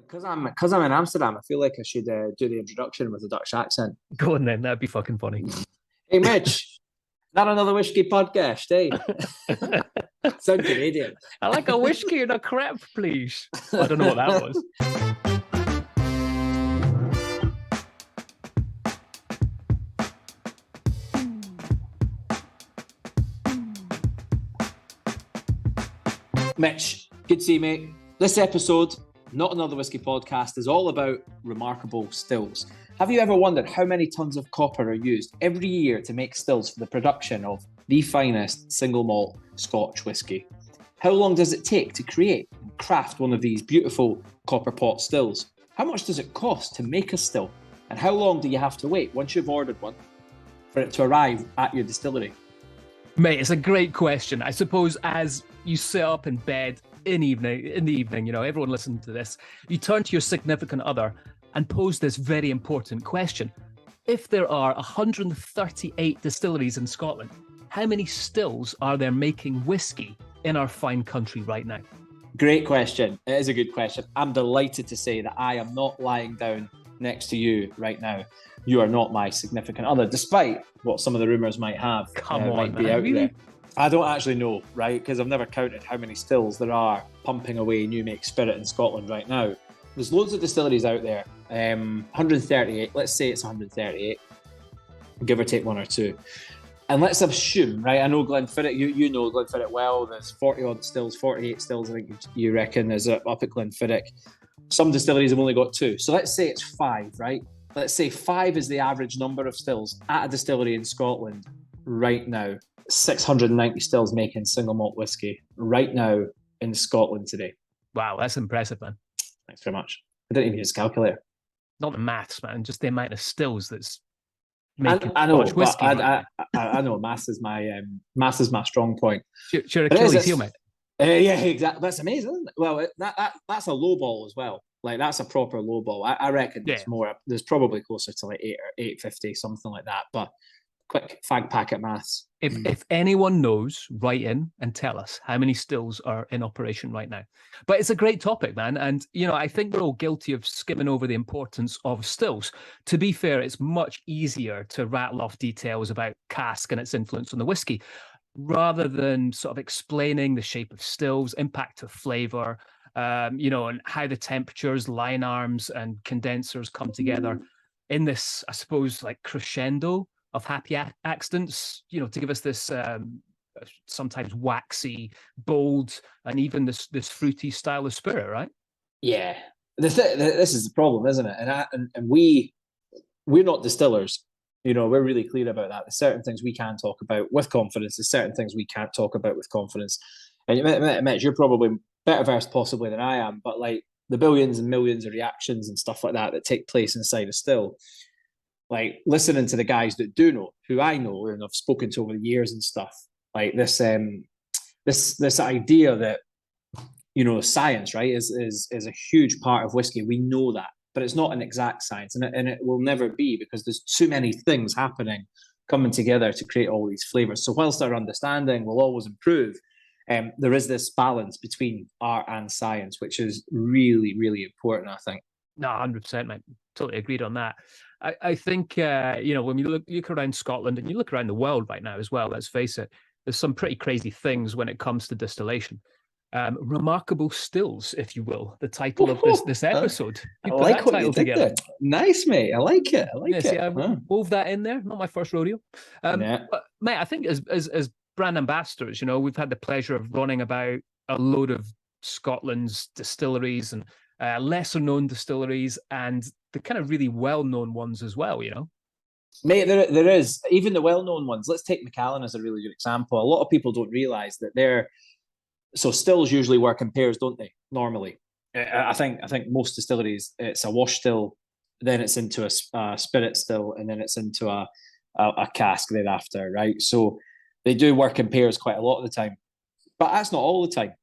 Because I'm in Amsterdam, I feel like I should do the introduction with a Dutch accent. Go on then, that'd be fucking funny. Hey, Mitch, not another whiskey podcast, eh? Sound Canadian. I like a whiskey and a crepe, please. I don't know what that was. Mitch, good to see you, mate. This episode, Not Another Whiskey Podcast, is all about remarkable stills. Have you ever wondered how many tons of copper are used every year to make stills for the production of the finest single malt Scotch whiskey? How long does it take to create and craft one of these beautiful copper pot stills? How much does it cost to make a still? And how long do you have to wait once you've ordered one for it to arrive at your distillery? Mate, it's a great question. I suppose as you sit up in bed in the evening, you know, everyone listening to this, you turn to your significant other and pose this very important question. If there are 138 distilleries in Scotland, how many stills are there making whiskey in our fine country right now? Great question. It is a good question. I'm delighted to say that I am not lying down next to you right now. You are not my significant other, despite what some of the rumours might have. Might be out there. I don't actually know, right? Because I've never counted how many stills there are pumping away new make spirit in Scotland right now. There's loads of distilleries out there. 138, let's say it's 138, give or take one or two. And let's assume, right, I know Glenfiddich, you know Glenfiddich well, there's 40 odd stills, 48 stills I think you reckon is up at Glenfiddich. Some distilleries have only got two. So let's say it's five, right? Let's say five is the average number of stills at a distillery in Scotland right now. 690 stills making single malt whiskey right now in Scotland today. Wow, that's impressive, man. Thanks very much. I didn't even use a calculator. Not the maths, man, just the amount of stills that's making I know, Scotch whiskey. I know maths is my strong point. Sure, Achilles heel, mate. Yeah, exactly. That's amazing, isn't it? Well, that's a low ball as well. Like that's a proper low ball. I reckon there's more. There's probably closer to like 8 or 850, something like that. But quick fag packet maths. If anyone knows, write in and tell us how many stills are in operation right now. But it's a great topic, man. And, you know, I think we're all guilty of skimming over the importance of stills. To be fair, it's much easier to rattle off details about cask and its influence on the whiskey, rather than sort of explaining the shape of stills, impact of flavour, you know, and how the temperatures, line arms and condensers come together in this, I suppose, like crescendo of happy accidents, you know, to give us this sometimes waxy, bold, and even this fruity style of spirit, right? Yeah, this is the problem, isn't it? And we're not distillers. You know, we're really clear about that. There's certain things we can talk about with confidence. There's certain things we can't talk about with confidence. And Mitch, you're probably better versed possibly than I am, but like the billions and millions of reactions and stuff like that take place inside a still. Like listening to the guys that do know, who I know and I've spoken to over the years and stuff, like this idea that, you know, science, right, is a huge part of whiskey. We know that, but it's not an exact science, and it will never be, because there's too many things happening, coming together to create all these flavors. So whilst our understanding will always improve, there is this balance between art and science, which is really, really important, I think. No, 100%, mate. Totally agreed on that. I think, you know, when you look around Scotland and you look around the world right now as well, let's face it, there's some pretty crazy things when it comes to distillation. Remarkable stills, if you will, the title of this episode. I like what you did there. Nice, mate. I like it. See, I wove that in there. Not my first rodeo. But, mate, I think as brand ambassadors, you know, we've had the pleasure of running about a load of Scotland's distilleries and lesser known distilleries and the kind of really well-known ones as well, you know? Mate, there is. Even the well-known ones. Let's take Macallan as a really good example. A lot of people don't realise that so stills usually work in pairs, don't they? Normally. I think most distilleries, it's a wash still, then it's into a spirit still, and then it's into a cask thereafter, right? So they do work in pairs quite a lot of the time. But that's not all the time.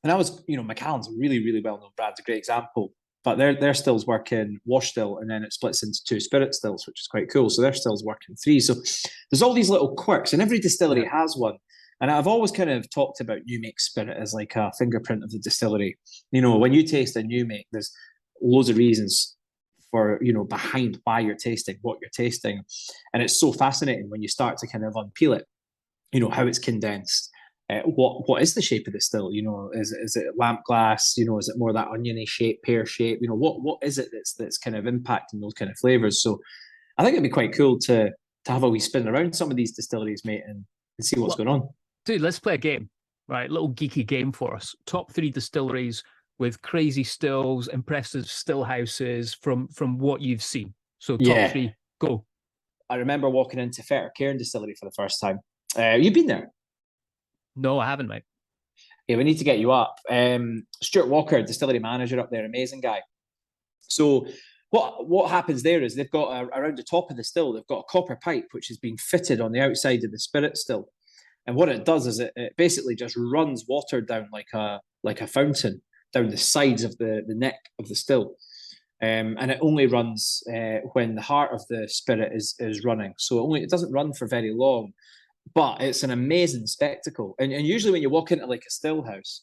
And you know, Macallan's a really, really well-known brand, a great example. But their stills work in wash still, and then it splits into two spirit stills, which is quite cool. So their stills work in three. So there's all these little quirks, and every distillery has one. And I've always kind of talked about new make spirit as like a fingerprint of the distillery. You know, when you taste a new make, there's loads of reasons for, behind why you're tasting what you're tasting. And it's so fascinating when you start to kind of unpeel it, how it's condensed. What is the shape of the still? Is it lamp glass? Is it more that oniony shape, pear shape? What is it that's kind of impacting those kind of flavors? So I think it'd be quite cool to have a wee spin around some of these distilleries, mate, and see what's going on. Dude, let's play a game, right? A little geeky game for us. Top 3 distilleries with crazy stills, impressive still houses from what you've seen. So top 3, go. I remember walking into Cairn Distillery for the first time. You've been there? No, I haven't, mate. Yeah, we need to get you up. Stuart Walker, distillery manager up there, amazing guy. So what happens there is they've got around the top of the still, they've got a copper pipe which has been fitted on the outside of the spirit still. And what it does is it basically just runs water down like a fountain down the sides of the neck of the still. And it only runs when the heart of the spirit is running. So it doesn't run for very long. But it's an amazing spectacle. And usually when you walk into like a still house,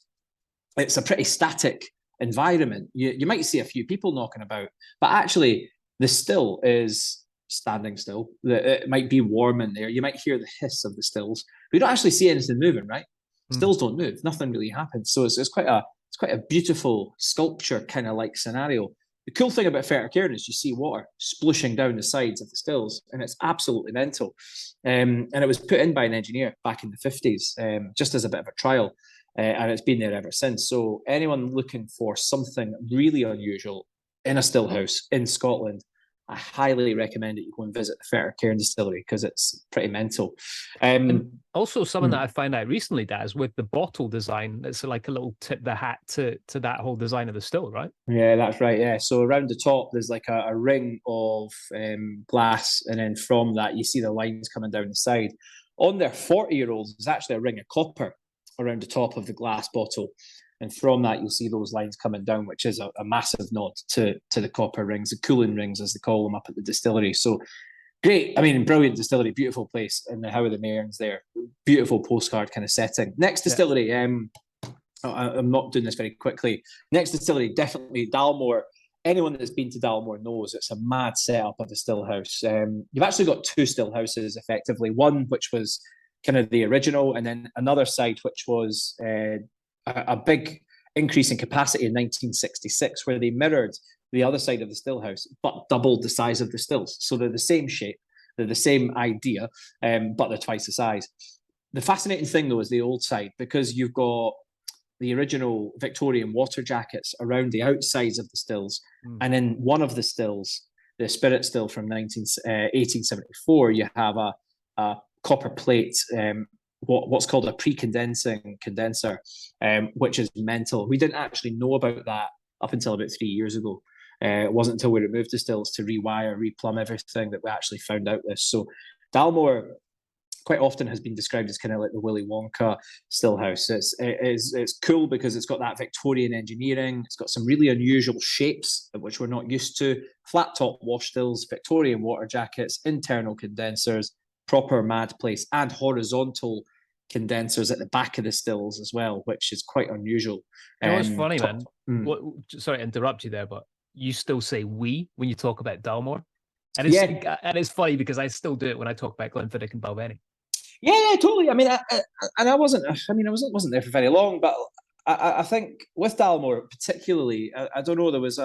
it's a pretty static environment. You might see a few people knocking about, but actually the still is standing still. It might be warm in there. You might hear the hiss of the stills, but you don't actually see anything moving, right? Stills don't move. Nothing really happens. So it's quite a beautiful sculpture kind of like scenario. The cool thing about Cairn is you see water splushing down the sides of the stills, and it's absolutely mental. And it was put in by an engineer back in the 50s, just as a bit of a trial, and it's been there ever since. So anyone looking for something really unusual in a still house in Scotland, I highly recommend that you go and visit the Cairn Distillery because it's pretty mental. And also something that I found out recently, Daz, with the bottle design, it's like a little tip the hat to that whole design of the still, right? Yeah, that's right. Yeah. So around the top, there's like a ring of glass. And then from that, you see the lines coming down the side. On their 40-year-olds, there's actually a ring of copper around the top of the glass bottle. And from that, you'll see those lines coming down, which is a massive nod to the copper rings, the cooling rings, as they call them up at the distillery. So great. I mean, brilliant distillery, beautiful place in the How of the Mairns there. Beautiful postcard kind of setting. Next distillery, I'm not doing this very quickly. Next distillery, definitely Dalmore. Anyone that's been to Dalmore knows it's a mad setup of a still house. You've actually got 2 still houses, effectively. One, which was kind of the original, and then another site, which was a big increase in capacity in 1966, where they mirrored the other side of the still house, but doubled the size of the stills. So they're the same shape, they're the same idea, but they're twice the size. The fascinating thing, though, is the old side, because you've got the original Victorian water jackets around the outsides of the stills. And in one of the stills, the spirit still from 1874, you have a copper plate, what's called a pre-condensing condenser, which is mental. We didn't actually know about that up until about 3 years ago. It wasn't until we removed the stills to rewire, replumb everything that we actually found out this. So Dalmore quite often has been described as kind of like the Willy Wonka still house. It's cool because it's got that Victorian engineering. It's got some really unusual shapes, which we're not used to. Flat top wash stills, Victorian water jackets, internal condensers, proper mad place, and horizontal condensers at the back of the stills as well, which is quite unusual. You know what's funny, man? Sorry to interrupt you there, but you still say "we" when you talk about Dalmore. And it's funny because I still do it when I talk about Glenfiddich and Balvenie. Yeah, totally. I mean, I wasn't there for very long, but I think with Dalmore particularly, I don't know, there was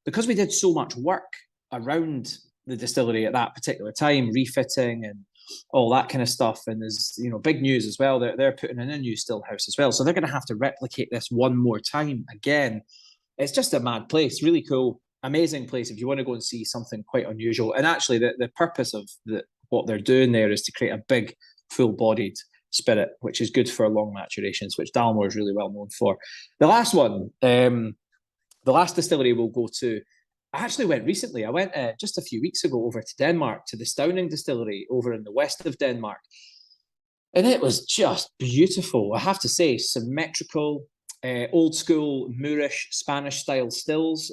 because we did so much work around the distillery at that particular time, refitting and all that kind of stuff. And there's, big news as well. They're putting in a new still house as well. So they're going to have to replicate this one more time again. It's just a mad place, really cool, amazing place if you want to go and see something quite unusual. And actually the purpose of what they're doing there is to create a big, full-bodied spirit, which is good for long maturations, which Dalmore is really well known for. The last one, the last distillery we'll go to, I actually went recently. I went just a few weeks ago over to Denmark, to the Stauning distillery over in the west of Denmark. And it was just beautiful. I have to say, symmetrical, old school Moorish Spanish style stills,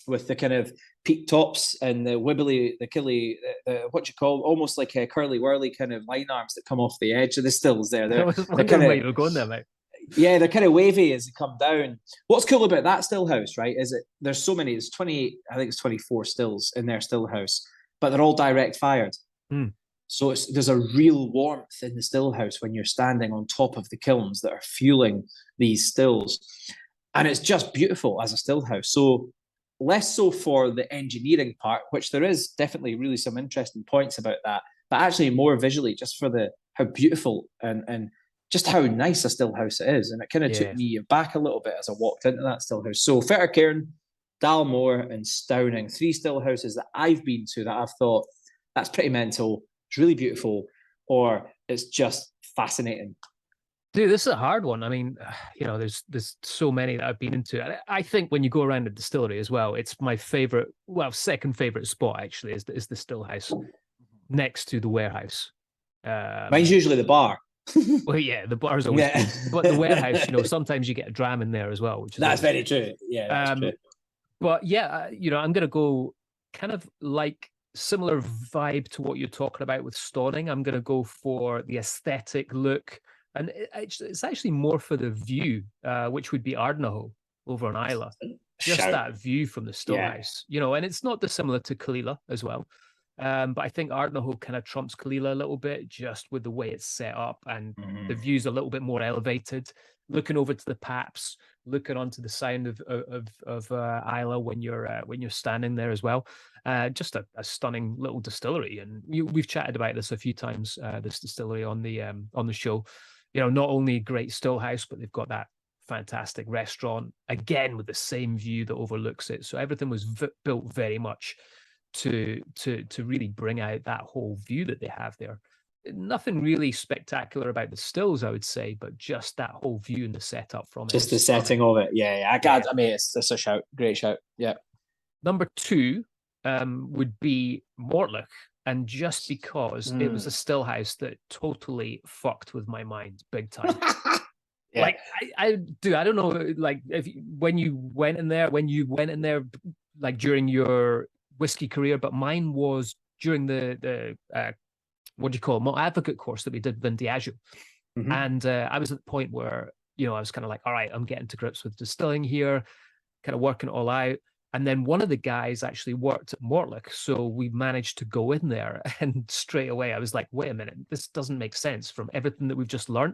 with the kind of peak tops and the wibbly, the killy, what you call, almost like a curly whirly kind of line arms that come off the edge of the stills there. They're kind of, you're going there, mate. Yeah, they're kind of wavy as they come down. What's cool about that still house, right, is there's so many, it's 28, I think it's 24 stills in their still house, but they're all direct fired. Mm. So there's a real warmth in the still house when you're standing on top of the kilns that are fueling these stills. And it's just beautiful as a still house. So less so for the engineering part, which there is definitely really some interesting points about that, but actually more visually, just for the how beautiful and just how nice a still house it is. And it kind of took me back a little bit as I walked into that still house. So Fettercairn, Dalmore, and Stowning, 3 still houses that I've been to that I've thought that's pretty mental, it's really beautiful, or it's just fascinating. Dude, this is a hard one. I mean, there's so many that I've been into. I think when you go around the distillery as well, it's my favorite, well, second favorite spot actually is the still house next to the warehouse. Mine's usually the bar. Well, yeah, the bar's always good. But the warehouse, sometimes you get a dram in there as well, which is that's very true. Yeah, that's true. But yeah, I'm going to go kind of like similar vibe to what you're talking about with Stauning. I'm going to go for the aesthetic look. And it's actually more for the view, which would be Ardnahoe over on Islay. Just that view from the still house, and it's not dissimilar to Kalila as well. But I think Ardnahoe kind of trumps Kalila a little bit, just with the way it's set up, and the view's a little bit more elevated. Looking over to the Paps, looking onto the sound of Islay when you're standing there as well. Just a stunning little distillery, and we've chatted about this a few times. This distillery on the show. Not only a great still house, but they've got that fantastic restaurant again with the same view that overlooks it. So everything was built very much to really bring out that whole view that they have there. Nothing really spectacular about the stills, I would say, but just that whole view and the setup from it. Just the setting of it. Yeah. I mean, it's a shout. Great shout. Yeah. Number 2 would be Mortlach. And just because it was a still house that totally fucked with my mind big time. Like I don't know, like when you went in there, like during your whiskey career, but mine was during the what do you call it, Malt Advocate course that we did in Diageo. And I was at the point where, I was kind of like, all right, I'm getting to grips with distilling here, kind of working it all out. And then one of the guys actually worked at Mortlach. So we managed to go in there, and straight away I was like, wait a minute, this doesn't make sense from everything that we've just learned.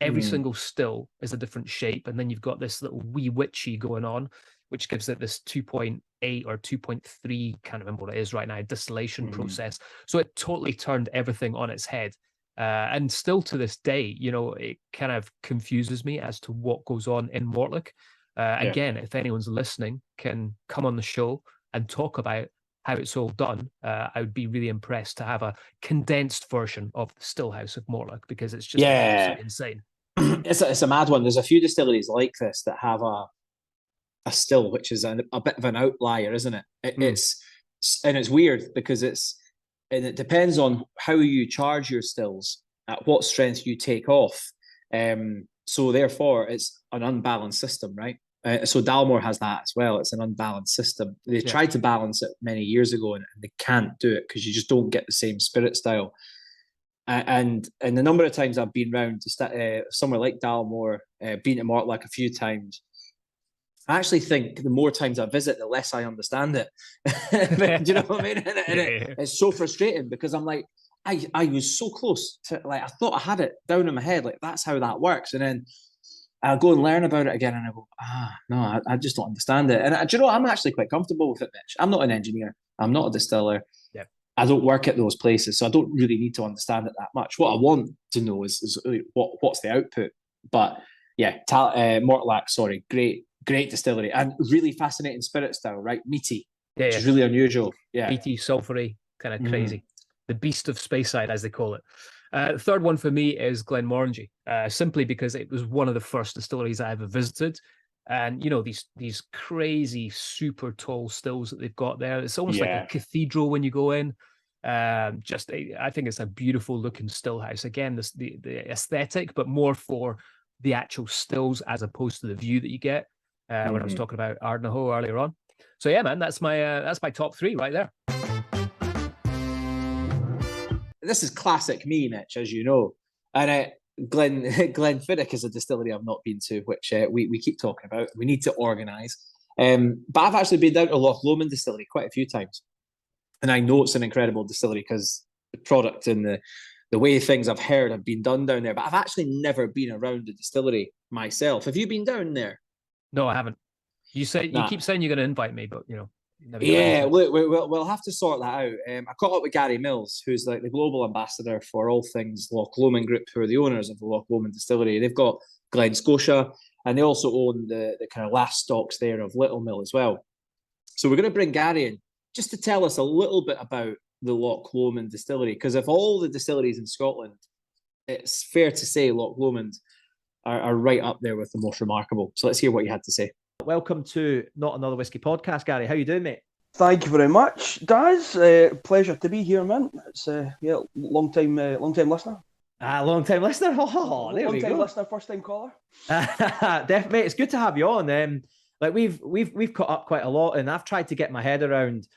Every single still is a different shape. And then you've got this little wee witchy going on, which gives it this 2.8 or 2.3, can't remember what it is right now, distillation process. So it totally turned everything on its head. And still to this day, it kind of confuses me as to what goes on in Mortlach. Again, if anyone's listening, can come on the show and talk about how it's all done. I would be really impressed to have a condensed version of the still house of Mortlach, because it's just absolutely insane. It's a mad one. There's a few distilleries like this that have a still, which is a bit of an outlier, isn't it? It's weird because it depends on how you charge your stills, at what strength you take off. So therefore, it's an unbalanced system, right? So Dalmore has that as well. It's an unbalanced system. They tried to balance it many years ago, and they can't do it because you just don't get the same spirit style. And the number of times I've been around to somewhere like Dalmore, been to Mortlach a few times, I actually think the more times I visit, the less I understand it. Do you know what I mean? It's so frustrating because I'm like, I was so close to, like, I thought I had it down in my head, like that's how that works. And then I'll go and learn about it again, and I go, no, I just don't understand it. And do you know what? I'm actually quite comfortable with it, Mitch. I'm not an engineer. I'm not a distiller. Yep. I don't work at those places, so I don't really need to understand it that much. What I want to know is what's the output. But yeah, Mortlach, sorry, great distillery, and really fascinating spirit style, right? Meaty, which is really unusual. Yeah, meaty, sulfury, kind of crazy. The beast of Speyside, as they call it. The third one for me is Glenmorangie, simply because it was one of the first distilleries I ever visited. And, these crazy, super tall stills that they've got there. It's almost like a cathedral when you go in. I think it's a beautiful looking still house. Again, the aesthetic, but more for the actual stills as opposed to the view that you get when I was talking about Ardnahoe earlier on. So yeah, man, that's my top 3 right there. This is classic me, Mitch, as you know. And Glenfiddich is a distillery I've not been to, which we keep talking about. We need to organise. But I've actually been down to Loch Lomond Distillery quite a few times, and I know it's an incredible distillery because the product and the way things I've heard have been done down there. But I've actually never been around a distillery myself. Have you been down there? No, I haven't. You Nah. keep saying you're going to invite me, but never Yeah, we'll have to sort that out. I caught up with Gary Mills, who's like the global ambassador for all things Loch Lomond Group, who are the owners of the Loch Lomond Distillery. They've got Glen Scotia, and they also own the kind of last stocks there of Little Mill as well. So we're going to bring Gary in just to tell us a little bit about the Loch Lomond Distillery, because of all the distilleries in Scotland, it's fair to say Loch Lomond are right up there with the most remarkable. So let's hear what you had to say. Welcome to Not Another Whiskey Podcast, Gary. How you doing, mate? Thank you very much, Daz. Pleasure to be here, man. It's long time listener. Long time listener. Oh, there we go. Long time listener, first time caller. Definitely, it's good to have you on. Like we've caught up quite a lot, and I've tried to get my head around,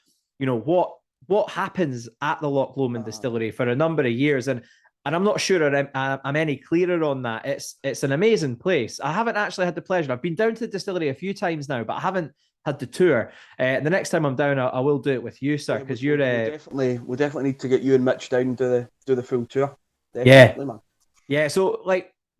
what happens at the Loch Lomond Distillery for a number of years, and I'm not sure I'm any clearer on that. It's an amazing place. I haven't actually had the pleasure. I've been down to the distillery a few times now, but I haven't had the tour. The next time I'm down, I will do it with you, sir, because you're we definitely need to get you and Mitch down to do the full tour. Definitely, man. Yeah. So,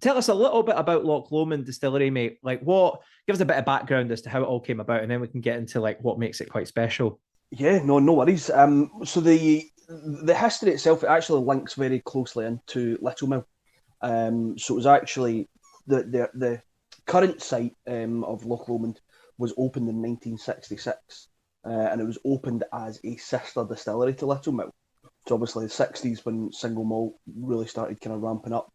tell us a little bit about Loch Lomond Distillery, mate. Give us a bit of background as to how it all came about, and then we can get into what makes it quite special. Yeah, no worries. So the history itself, it actually links very closely into Little Mill. So it was actually the current site of Loch Lomond was opened in 1966, and it was opened as a sister distillery to Little Mill. So obviously the 60s, when single malt really started kind of ramping up,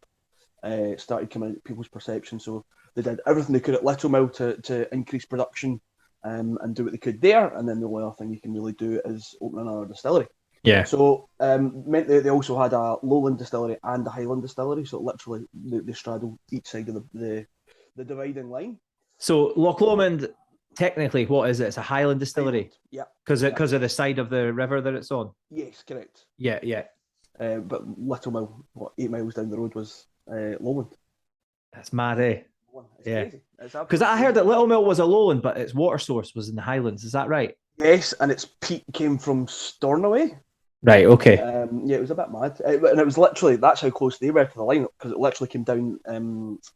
started coming into people's perception. So they did everything they could at Little Mill to increase production and do what they could there. And then the only other thing you can really do is open another distillery. Yeah. So meant that they also had a lowland distillery and a highland distillery. So literally they straddle each side of the dividing line. So Loch Lomond, technically, what is it? It's a highland distillery. Highland, yeah. Because of the side of the river that it's on. Yes, correct. Yeah. But Little Mill, 8 miles down the road, was lowland. That's mad, eh? It's crazy. Because I heard that Little Mill was a lowland, but its water source was in the Highlands. Is that right? Yes, and its peak came from Stornoway. Right, okay. Yeah, it was a bit mad. And it was literally, that's how close they were to the line, because it literally came down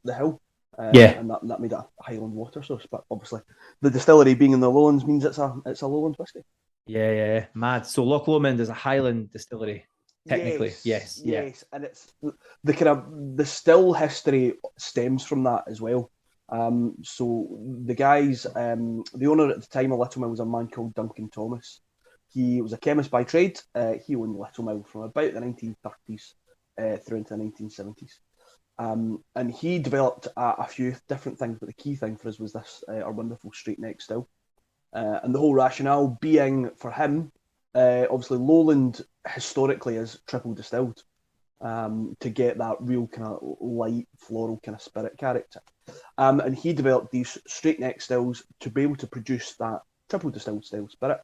the hill. And that made it a Highland water source. But obviously, the distillery being in the lowlands means it's a lowland whiskey. Yeah, mad. So Loch Lomond is a Highland distillery, technically. Yes. And it's the kind of the still history stems from that as well. So the guys, the owner at the time of Little Mill was a man called Duncan Thomas. He was a chemist by trade. He owned Little Mill from about the 1930s through into the 1970s. And he developed a few different things, but the key thing for us was this, our wonderful straight neck still. And the whole rationale being for him, obviously Lowland historically is triple distilled to get that real kind of light floral kind of spirit character. And he developed these straight neck stills to be able to produce that triple distilled style spirit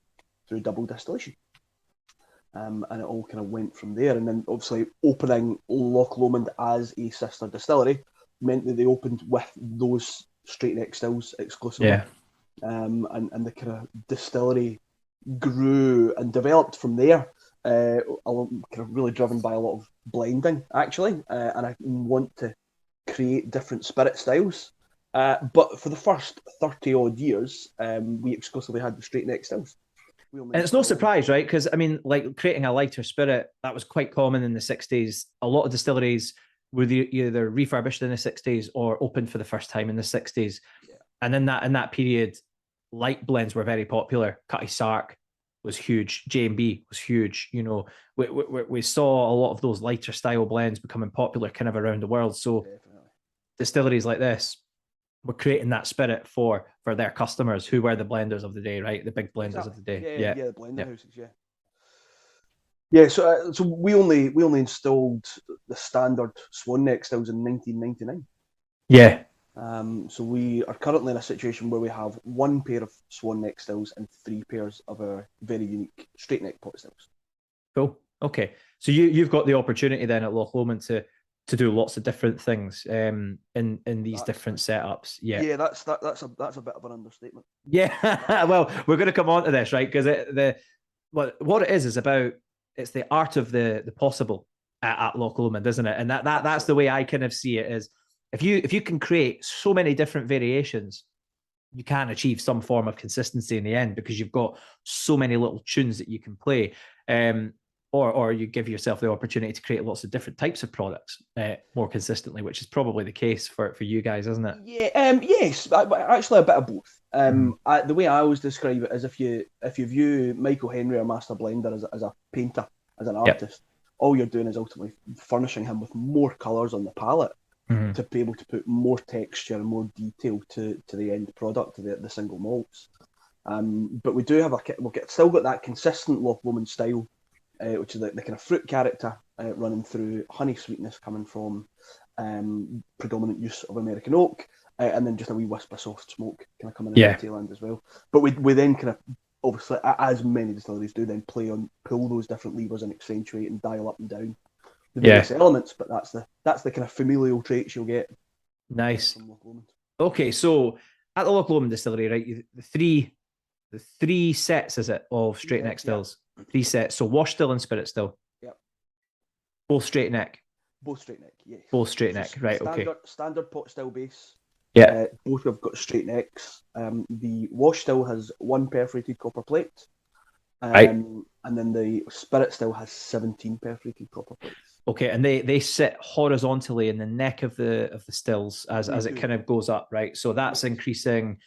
through double distillation. And it all kind of went from there. And then obviously opening Loch Lomond as a sister distillery meant that they opened with those straight neck stills exclusively. Yeah. And the kind of distillery grew and developed from there, kind of really driven by a lot of blending, actually. And I want to create different spirit styles. But for the first 30 odd years, we exclusively had the straight neck stills. And it's no surprise, right? Because, I mean, creating a lighter spirit, that was quite common in the 60s. A lot of distilleries were either refurbished in the 60s or opened for the first time in the 60s. Yeah. And in that period, light blends were very popular. Cutty Sark was huge. J&B was huge. We saw a lot of those lighter style blends becoming popular kind of around the world. So distilleries like this were creating that spirit for their customers, who were the blenders of the day, right? The big blenders of the day. Yeah, the blender houses, Yeah, so we only installed the standard Swan neck stills in 1999. Yeah. So we are currently in a situation where we have one pair of Swan neck stills and 3 pairs of our very unique straight neck pot stills. Cool. Okay. So you've got the opportunity then at Loch Lomond to to do lots of different things in these different setups. Yeah, that's a bit of an understatement. Yeah, well, we're going to come on to this, right? Because what it is about, it's the art of the possible at Loch Lomond, isn't it? And that's the way I kind of see it, is if you can create so many different variations, you can achieve some form of consistency in the end, because you've got so many little tunes that you can play. Or you give yourself the opportunity to create lots of different types of products more consistently, which is probably the case for you guys, isn't it? Yeah. Yes. Actually, a bit of both. The way I always describe it is, if you view Michael Henry or Master Blender as a painter, as an artist, all you're doing is ultimately furnishing him with more colours on the palette to be able to put more texture and more detail to the end product, to the single malts. But we do have still got that consistent Loch Lomond style, which is the kind of fruit character running through, honey sweetness coming from predominant use of American oak, and then just a wee wisp of soft smoke kind of coming in the tail end as well. But we then kind of, obviously, as many distilleries do, then pull those different levers and accentuate and dial up and down the various elements. But that's the kind of familial traits you'll get. Nice. From Loch Lomond. Okay, so at the Loch Lomond distillery, right, the three sets, is it, of straight neck stills? 3 sets. So wash still and spirit still. Yep. Both straight neck. Both straight neck, yes. Both straight neck, right? Okay. Standard pot still base. Yeah. Both have got straight necks. The wash still has 1 perforated copper plate. Right. And then the spirit still has 17 perforated copper plates. Okay, and they sit horizontally in the neck of the stills as it kind of goes up, right? So that's increasing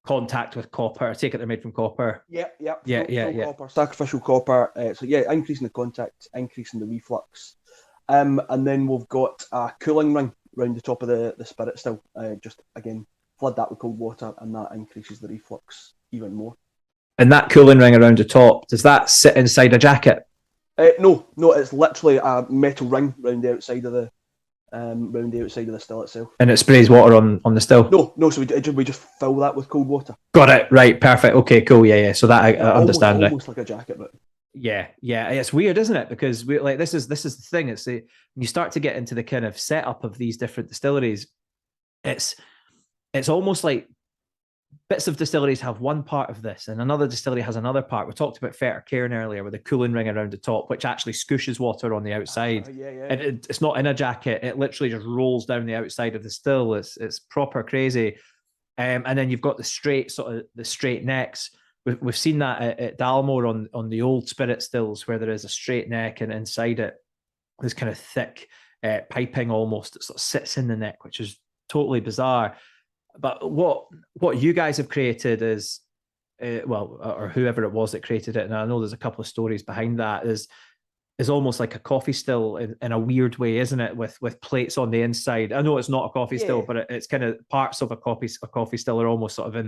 contact with copper. I take it they're made from copper. Yeah. Copper, sacrificial copper. Increasing the contact, increasing the reflux. And then we've got a cooling ring around the top of the spirit still. Just again, flood that with cold water, and that increases the reflux even more. And that cooling ring around the top, does that sit inside a jacket? No, it's literally a metal ring around the outside of the still itself. And it sprays water on the still? No. So we just fill that with cold water. Got it. Right. Perfect. Okay. Cool. Yeah. So that I understand. Almost like a jacket, but yeah. It's weird, isn't it? Because this is the thing. It's when you start to get into the kind of setup of these different distilleries, it's almost like bits of distilleries have one part of this and another distillery has another part. We talked about Fetter Cairn earlier with a cooling ring around the top, which actually scooshes water on the outside. And it's not in a jacket. It literally just rolls down the outside of the still. It's proper crazy. And then you've got the straight necks. We've seen that at Dalmore on the old spirit stills, where there is a straight neck and inside it, this kind of thick piping almost that sort of sits in the neck, which is totally bizarre. But what you guys have created is, or whoever it was that created it, and I know there's a couple of stories behind that, is almost like a coffee still in a weird way, isn't it? With plates on the inside. I know it's not a coffee still, but it's kind of parts of a coffee still are almost sort of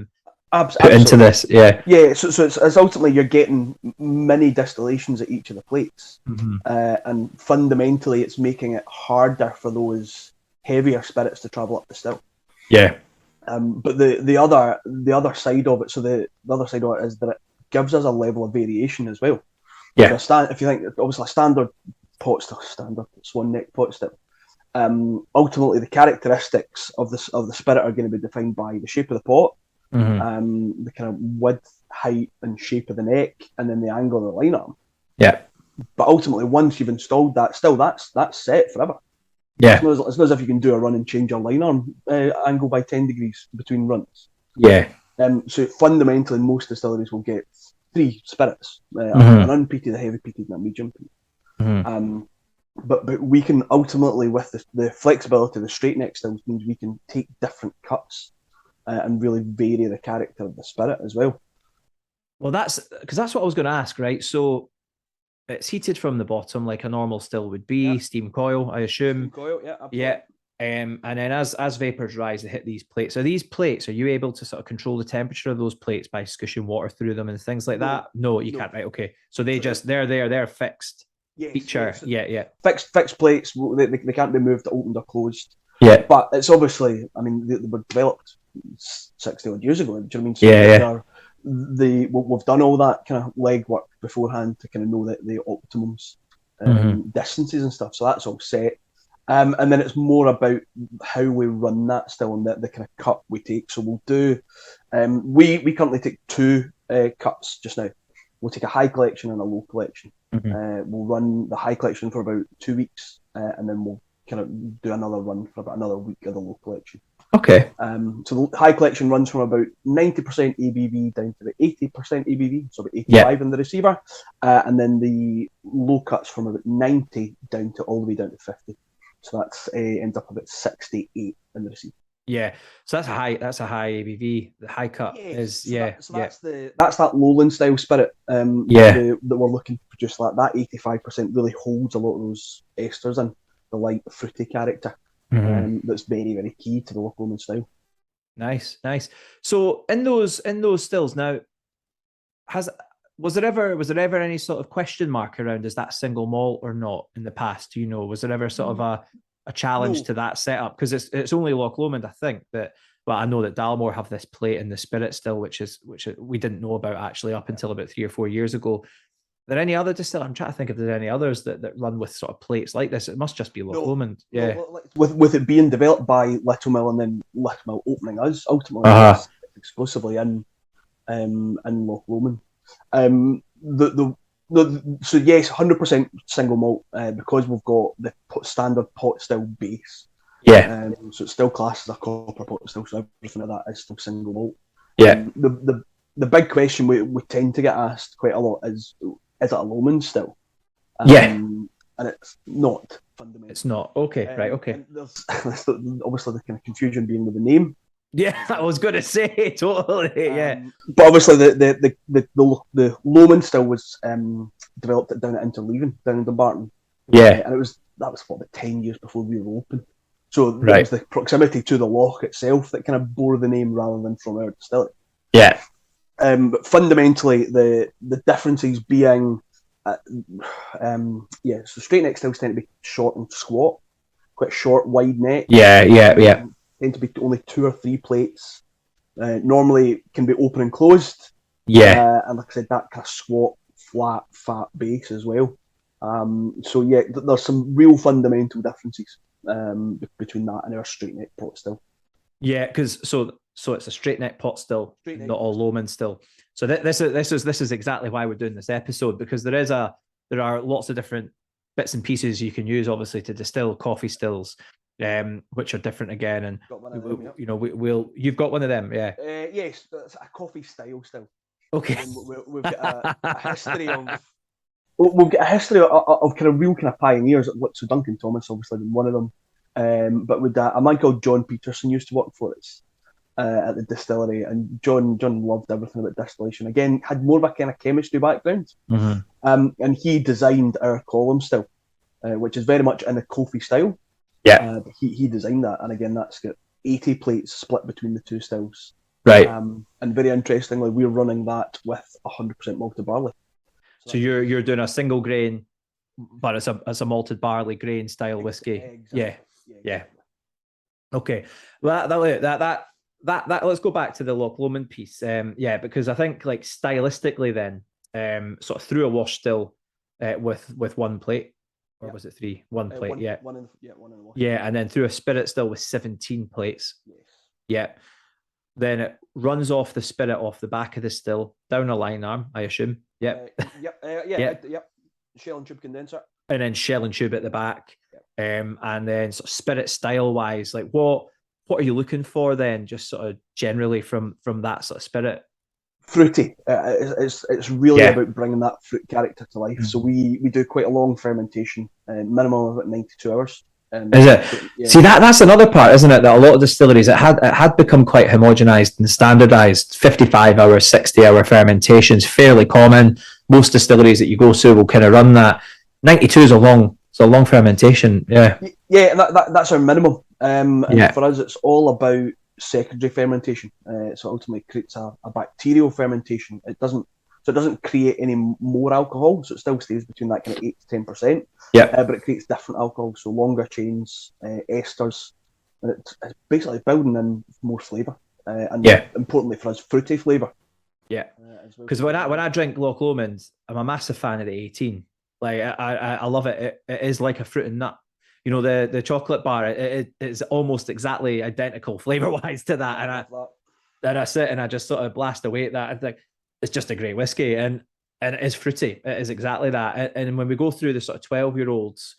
put into this. Yeah. So it's ultimately you're getting mini distillations at each of the plates, and fundamentally it's making it harder for those heavier spirits to travel up the still. Yeah. But the other side of it, so the other side of it is that it gives us a level of variation as well. Yeah. If you think, obviously a standard pot still, standard swan neck pot still, ultimately the characteristics of the spirit are going to be defined by the shape of the pot, the kind of width, height, and shape of the neck, and then the angle of the line arm. Yeah. But ultimately, once you've installed that, still that's set forever. Yeah. It's not as if you can do a run and change your line arm angle by 10 degrees between runs. Yeah. So fundamentally, most distilleries will get 3 spirits, an unpeated, a heavy peated, and a medium peated. But we can ultimately, with the flexibility of the straight neck stills, means we can take different cuts and really vary the character of the spirit as well. Well, that's what I was going to ask, right? So it's heated from the bottom like a normal still would be, steam coil, I assume. Steam coil, yeah, absolutely. Yeah. And then as vapors rise, they hit these plates. Are these plates, are you able to sort of control the temperature of those plates by squishing water through them and things like that? No, you can't. Right. Okay. So they're fixed feature. Yeah. Fixed plates. They can't be moved, opened or closed. Yeah. But it's obviously, I mean, they were developed 60 odd years ago. Do you know what I mean? So we've done all that kind of legwork beforehand to kind of know the optimums, distances and stuff. So that's all set. And then it's more about how we run that still and the kind of cut we take. So we'll do, we currently take two cuts just now. We'll take a high collection and a low collection. We'll run the high collection for about 2 weeks, and then we'll kind of do another run for about another week of the low collection. Okay. So the high collection runs from about 90% ABV down to the 80% ABV, so about 85 in the receiver, and then the low cuts from about 90 down to all the way down to 50. So that's ends up about 68 in the receiver. Yeah, so that's a high. That's a high ABV. The high cut is that's that lowland style spirit. That we're looking to produce. That 85% really holds a lot of those esters in the light fruity character. That's very, very key to the Loch Lomond style. Nice. So in those stills now, was there ever any sort of question mark around is that single malt or not in the past? Do you know? Was there ever sort of a challenge to that setup? Because it's only Loch Lomond, I think, that. Well, I know that Dalmore have this plate in the spirit still, which we didn't know about actually up until about 3 or 4 years ago. Are there any other distillers? I'm trying to think if there's any others that run with sort of plates like this. It must just be Loch Lomond. Yeah. No, with it being developed by Little Mill and then Little Mill opening us, ultimately it's exclusively in Loch Lomond. So yes, 100% single malt because we've got the standard pot still base. Yeah. So it's still classed as a copper pot still, so everything like that is still single malt. Yeah. The big question we tend to get asked quite a lot is it a Lomond still? And it's not fundamentally. It's not. Okay, right, okay. There's obviously the kind of confusion being with the name. Yeah, I was going to say, totally, yeah. But obviously the Lomond still was developed down at Interleaving, down in Dumbarton. Yeah. And that was about 10 years before we were open. So it was the proximity to the loch itself that kind of bore the name rather than from our distillery. Yeah. But fundamentally, the differences being, so straight neck stills tend to be short and squat, quite short, wide neck. Yeah. Tend to be only 2 or 3 plates. Normally can be open and closed. Yeah. And like I said, that kind of squat, flat, fat base as well. There's some real fundamental differences between that and our straight neck pot still. Yeah, because so it's a straight neck pot still, not all Lomond still. So this is exactly why we're doing this episode, because there are lots of different bits and pieces you can use, obviously, to distill coffee stills, which are different again. And you've got one of them, yeah. Yes, it's a coffee style still. Okay. We've got a history of. We've got a history of kind of real kind of pioneers. So Duncan Thomas, obviously, been one of them. But with a man called John Peterson used to work for us at the distillery, and John loved everything about distillation. Again, had more of a kind of chemistry background, and he designed our column still, which is very much in a coffee style. Yeah, he designed that, and again, that's got 80 plates split between the two stills. Right. And very interestingly, we're running that with 100% malted barley. So you're doing a single grain, but it's a malted barley grain style whiskey. Exactly. Yeah. Okay. Well, that let's go back to the Loch Lomond piece. Because I think like stylistically then, sort of through a wash still with one plate, or was it 3? One plate, one in the wash. Yeah, and then through a spirit still with 17 plates. Yes. Yeah. Then it runs off the spirit off the back of the still down a line arm, I assume. Yep. Yep. Shell and tube condenser. And then shell and tube at the back. Yep. And then sort of spirit style wise, like what are you looking for then? Just sort of generally from that sort of spirit. Fruity. It's really about bringing that fruit character to life. So we do quite a long fermentation, minimum of about 92 hours. Is it? See, that's another part, isn't it? That a lot of distilleries, it had become quite homogenized and standardized. 55-hour, 60-hour fermentations, fairly common. Most distilleries that you go to will kind of run that. 92 is a long fermentation. Yeah. Yeah, that's our minimum. And for us, it's all about secondary fermentation. So ultimately, it creates a bacterial fermentation. It doesn't create any more alcohol, so it still stays between that kind of 8 to 10%. Yeah. But it creates different alcohol, so longer chains, esters, and it's basically building in more flavour. And importantly for us, fruity flavour. Yeah. Because when I drink Loch Lomond, I'm a massive fan of the 18. Like I love it. It is like a fruit and nut. the chocolate bar, it is almost exactly identical flavor wise to that. And I sit and I just sort of blast away at that. I think it's just a great whiskey, and it is fruity. It is exactly that. And when we go through the sort of 12-year-olds,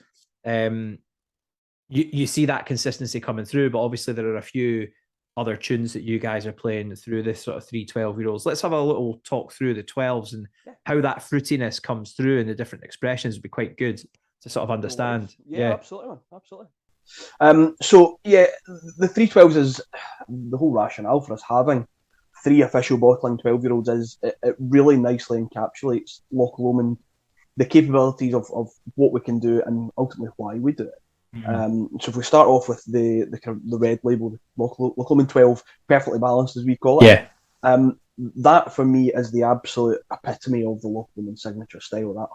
you see that consistency coming through. But obviously there are a few other tunes that you guys are playing through this sort of 3 12-year-olds. Let's have a little talk through the 12s and how that fruitiness comes through in the different expressions would be quite good to sort of understand. Yeah, absolutely, man. Absolutely. So yeah, the 312s is the whole rationale for us having 3 official bottling 12-year-olds is it really nicely encapsulates Loch Lomond, the capabilities of what we can do and ultimately why we do it. So if we start off with the red label, the Loch Lomond 12, perfectly balanced as we call it. That for me is the absolute epitome of the Loch Lomond signature style. That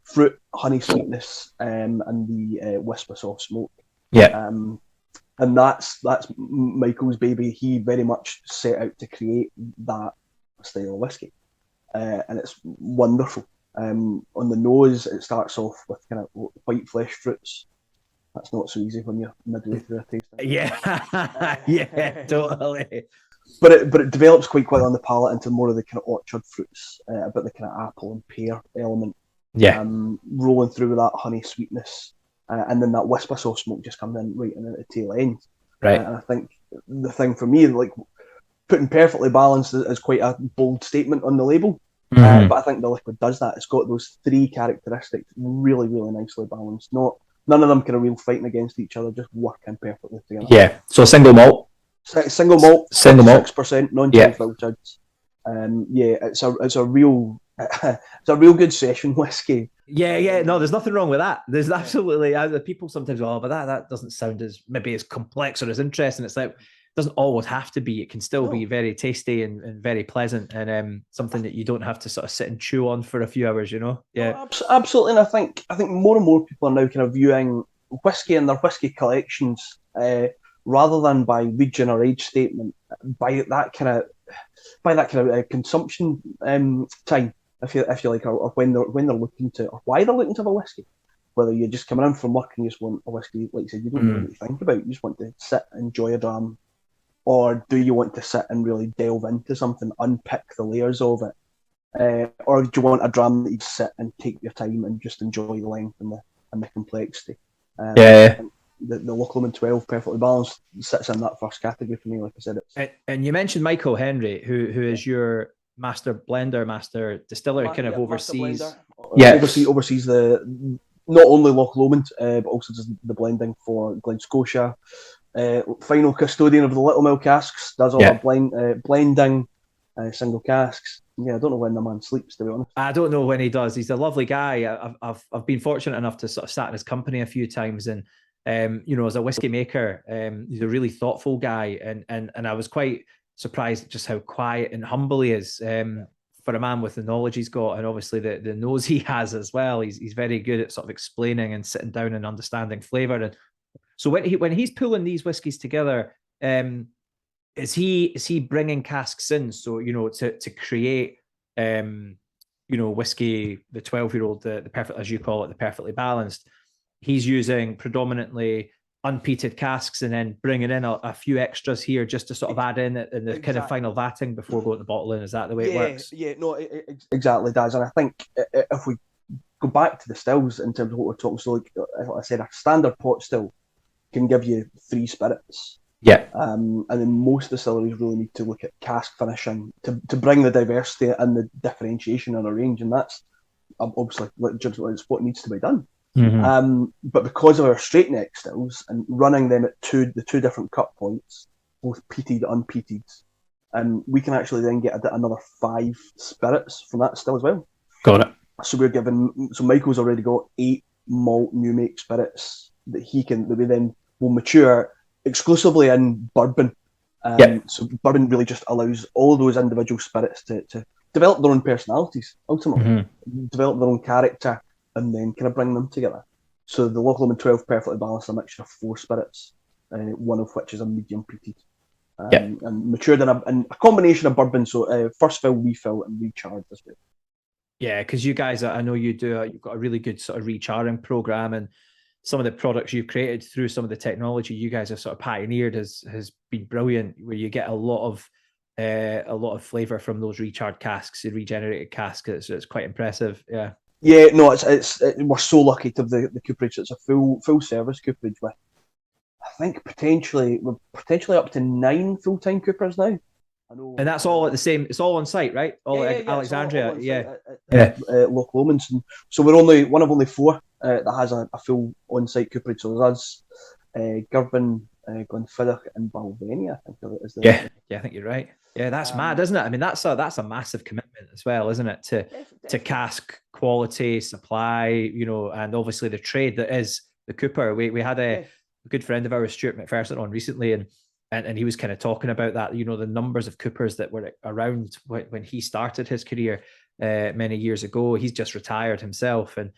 fruit, honey sweetness, and the wisp of soft smoke. And that's Michael's baby. He very much set out to create that style of whiskey, and it's wonderful. On the nose, it starts off with kind of white flesh fruits. That's not so easy when you're midway through a tasting. Yeah, totally. But it develops quite quickly on the palate into more of the kind of orchard fruits, a bit the kind of apple and pear element. Rolling through with that honey sweetness, and then that wisp of soft smoke just comes in right in at the tail end. Right. And I think the thing for me, like putting perfectly balanced is quite a bold statement on the label. But I think the liquid does that. It's got those 3 characteristics really, really nicely balanced. None of them kind of real fighting against each other, just working perfectly together. Yeah. So single malt. Single malt, 6%, non-chill filtered. It's a real good session whiskey. Yeah. No, there's nothing wrong with that. There's absolutely people sometimes go, but that doesn't sound as maybe as complex or as interesting. It's like it doesn't always have to be. It can still be very tasty and very pleasant, and something that you don't have to sort of sit and chew on for a few hours. Absolutely. And I think more and more people are now kind of viewing whiskey and their whiskey collections rather than by region or age statement, by that kind of consumption time, if you like, or when they're looking to, or why they're looking to have a whiskey. Whether you're just coming in from work and you just want a whiskey, like you said, you don't know what you think about. You just want to sit, enjoy a dram, or do you want to sit and really delve into something, unpick the layers of it, or do you want a dram that you sit and take your time and just enjoy the length and the complexity? The Loch Lomond 12, perfectly balanced, sits in that first category for me. Like I said, and you mentioned Michael Henry, who is your master blender, master distiller, kind of oversees. Oversees the not only Loch Lomond, but also does the blending for Glen Scotia. Final custodian of the Little Mill casks, does all the blending, single casks. Yeah, I don't know when the man sleeps, to be honest. I don't know when he does. He's a lovely guy. I've been fortunate enough to sort of sat in his company a few times, and as a whiskey maker, he's a really thoughtful guy, and I was quite surprised at just how quiet and humble he is for a man with the knowledge he's got, and obviously the nose he has as well. He's very good at sort of explaining and sitting down and understanding flavour. And so when he's pulling these whiskies together, is he bringing casks in? So to create whiskey, the 12-year-old, the perfect, as you call it, the perfectly balanced. He's using predominantly unpeated casks and then bringing in a few extras here just to sort of add in the kind of final vatting before going to bottling. Is that the way it works? Yeah, no, exactly, Daz. And I think if we go back to the stills in terms of what we're talking, so like I said, a standard pot still can give you 3 spirits. And then most distilleries really need to look at cask finishing to bring the diversity and the differentiation in a range, and that's obviously it's what needs to be done. But because of our straight neck stills and running them at the two different cut points, both peated, unpeated, we can actually then get another 5 spirits from that still as well. Got it. So Michael's already got 8 malt new make spirits that we then will mature exclusively in bourbon. So bourbon really just allows all of those individual spirits to develop their own personalities, ultimately, develop their own character, and then kind of bring them together. So the Loch Lomond 12 perfectly balanced, a mixture of 4 spirits, one of which is a medium peated, and matured in a combination of bourbon. So first fill, refill, and recharge as well. Yeah, because you guys, I know you've got a really good sort of recharring program, and some of the products you've created through some of the technology you guys have sort of pioneered has been brilliant, where you get a lot of flavor from those recharged casks, the regenerated casks. It's quite impressive. Yeah. Yeah, no, we're so lucky to have the cooperage. It's a full service cooperage with, I think, potentially up to 9 full-time coopers now. I know, and that's all at the same. It's all on site, right? All at Alexandria. Loch Lomond. So we're one of only 4 that has a full on-site cooperage. So there's us, Girvan, Glenfiddich, and Balvenie, I think is the. Yeah, I think you're right. Yeah, that's mad, isn't it? I mean, that's a massive commitment as well, isn't it? To cask quality, supply, and obviously the trade that is the cooper. We had a good friend of ours, Stuart McPherson, on recently, and he was kind of talking about that. The numbers of coopers that were around when he started his career many years ago. He's just retired himself, and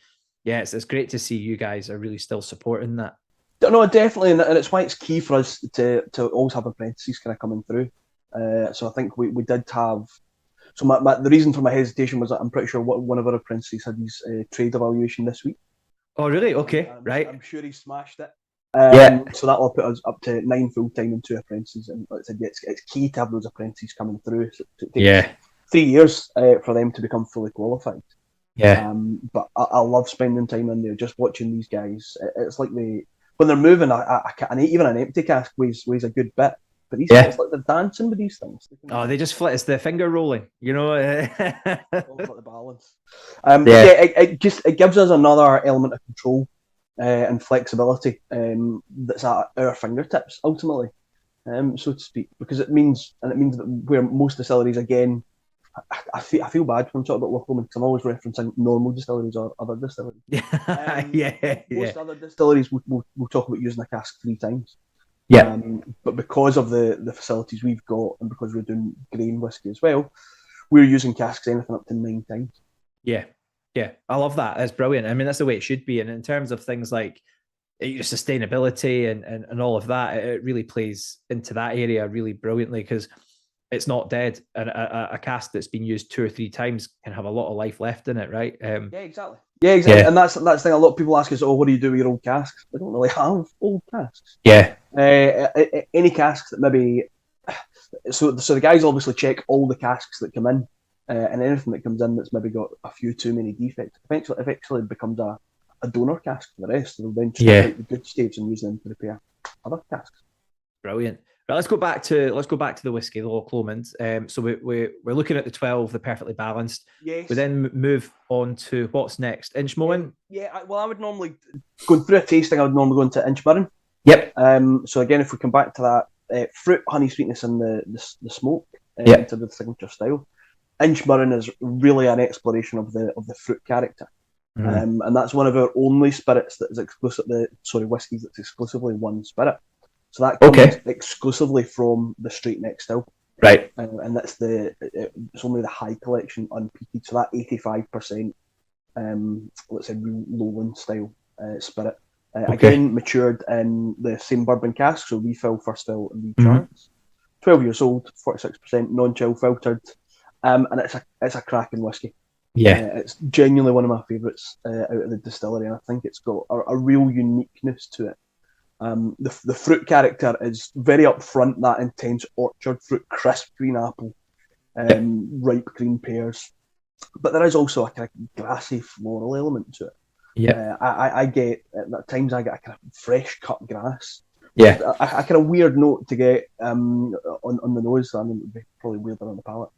yeah, it's great to see you guys are really still supporting that. No, definitely, and it's why it's key for us to always have apprentices kind of coming through. So I think we did have. So the reason for my hesitation was that I'm pretty sure one of our apprentices had his trade evaluation this week. Oh, really? Okay, right. I'm sure he smashed it. So that'll put us up to 9 full-time and 2 apprentices. And like I said, it's key to have those apprentices coming through. So it takes 3 years for them to become fully qualified. Yeah. But I love spending time in there, just watching these guys. It's like when they're moving, even an empty cask weighs a good bit. But these guys, like, they're dancing with these things. They just flit. It's the finger rolling, All about the balance. It gives us another element of control and flexibility that's at our fingertips, ultimately, so to speak. Because it means that where most distilleries, again, I feel bad when I'm talking about local, because I'm always referencing normal distilleries or other distilleries. Most other distilleries will talk about using a cask 3 times. Yeah. But because of the facilities we've got, and because we're doing grain whiskey as well, we're using casks anything up to 9 times. Yeah. I love that. That's brilliant. I mean, that's the way it should be. And in terms of things like sustainability and all of that, it really plays into that area really brilliantly, because it's not dead. And a cask that's been used 2 or 3 times can have a lot of life left in it, right? Yeah, exactly. And that's the thing. A lot of people ask us, what do you do with your old casks? We don't really have old casks. Yeah. Any casks that maybe... So the guys obviously check all the casks that come in, and anything that comes in that's maybe got a few too many defects eventually becomes a donor cask for the rest. So they'll then strip out the good staves and use them to repair other casks. Brilliant. Right, let's go back to the whiskey, the Loch Lomond. So we're looking at the 12, the perfectly balanced. Yes. We then move on to what's next. Inchmowin. I would normally, going through a tasting, I would normally go into Inchmurrin. Yep. So again, if we come back to that fruit, honey sweetness, and the smoke into the signature style, Inchmurrin is really an exploration of the fruit character. And that's one of our only spirits that is whiskies that's exclusively one spirit. So that comes exclusively from the straight neck still, right? And that's it's only the high collection unpeated. So that 85%, let's say lowland style spirit, again matured in the same bourbon cask. So refill, first fill, and recharge. 12 years old, 46% non-chill filtered, and it's a cracking whiskey. Yeah, it's genuinely one of my favourites out of the distillery, and I think it's got a real uniqueness to it. The fruit character is very upfront, that intense orchard fruit, crisp green apple, ripe green pears. But there is also a kind of grassy floral element to it. Yeah, I get, at times I get a kind of fresh cut grass. Yeah, a kind of weird note to get on the nose. I mean, it would be probably weirder on the palate.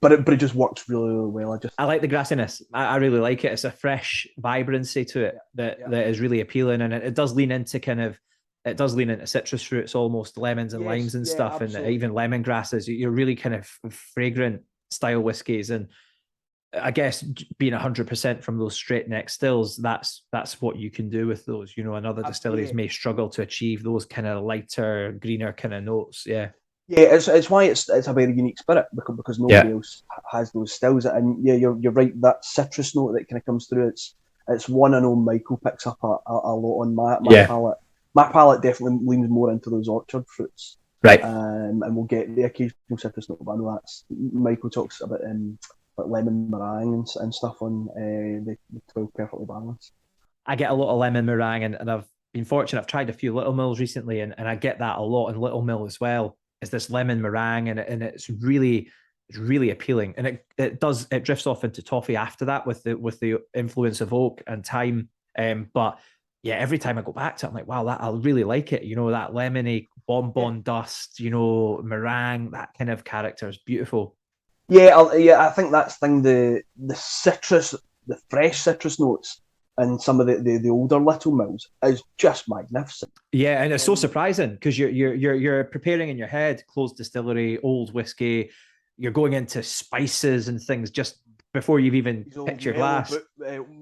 But it just works really, really well. I like the grassiness. I really like it. It's a fresh vibrancy to it that is really appealing, and it does lean into citrus fruits, almost lemons and limes and stuff, absolutely. And even lemongrasses. You're really kind of fragrant style whiskies, and I guess being 100% from those straight neck stills, that's what you can do with those. And other distilleries may struggle to achieve those kind of lighter, greener kind of notes. Yeah. Yeah, it's why it's a very unique spirit, because nobody else has those stills. And yeah, you're right. That citrus note that kind of comes through, it's one I know Michael picks up a lot on my palate. My palate definitely leans more into those orchard fruits, right? And we'll get the occasional citrus note, but I know that's Michael talks about like lemon meringue and stuff on the 12 perfectly balanced. I get a lot of lemon meringue, and I've been fortunate. I've tried a few Little Mills recently, and I get that a lot in Little Mill as well. Is this lemon meringue, and it's really appealing, and it drifts off into toffee after that with the influence of oak and thyme. But yeah, every time I go back to it, I'm like, wow, I really like it. You know, that lemony bonbon dust, you know, meringue, that kind of character is beautiful. Yeah, I think that's the thing. The citrus, the fresh citrus notes, and some of the older Little Mills is just magnificent. Yeah, and it's so surprising because you're preparing in your head closed distillery, old whiskey. You're going into spices and things just before you've even picked your glass.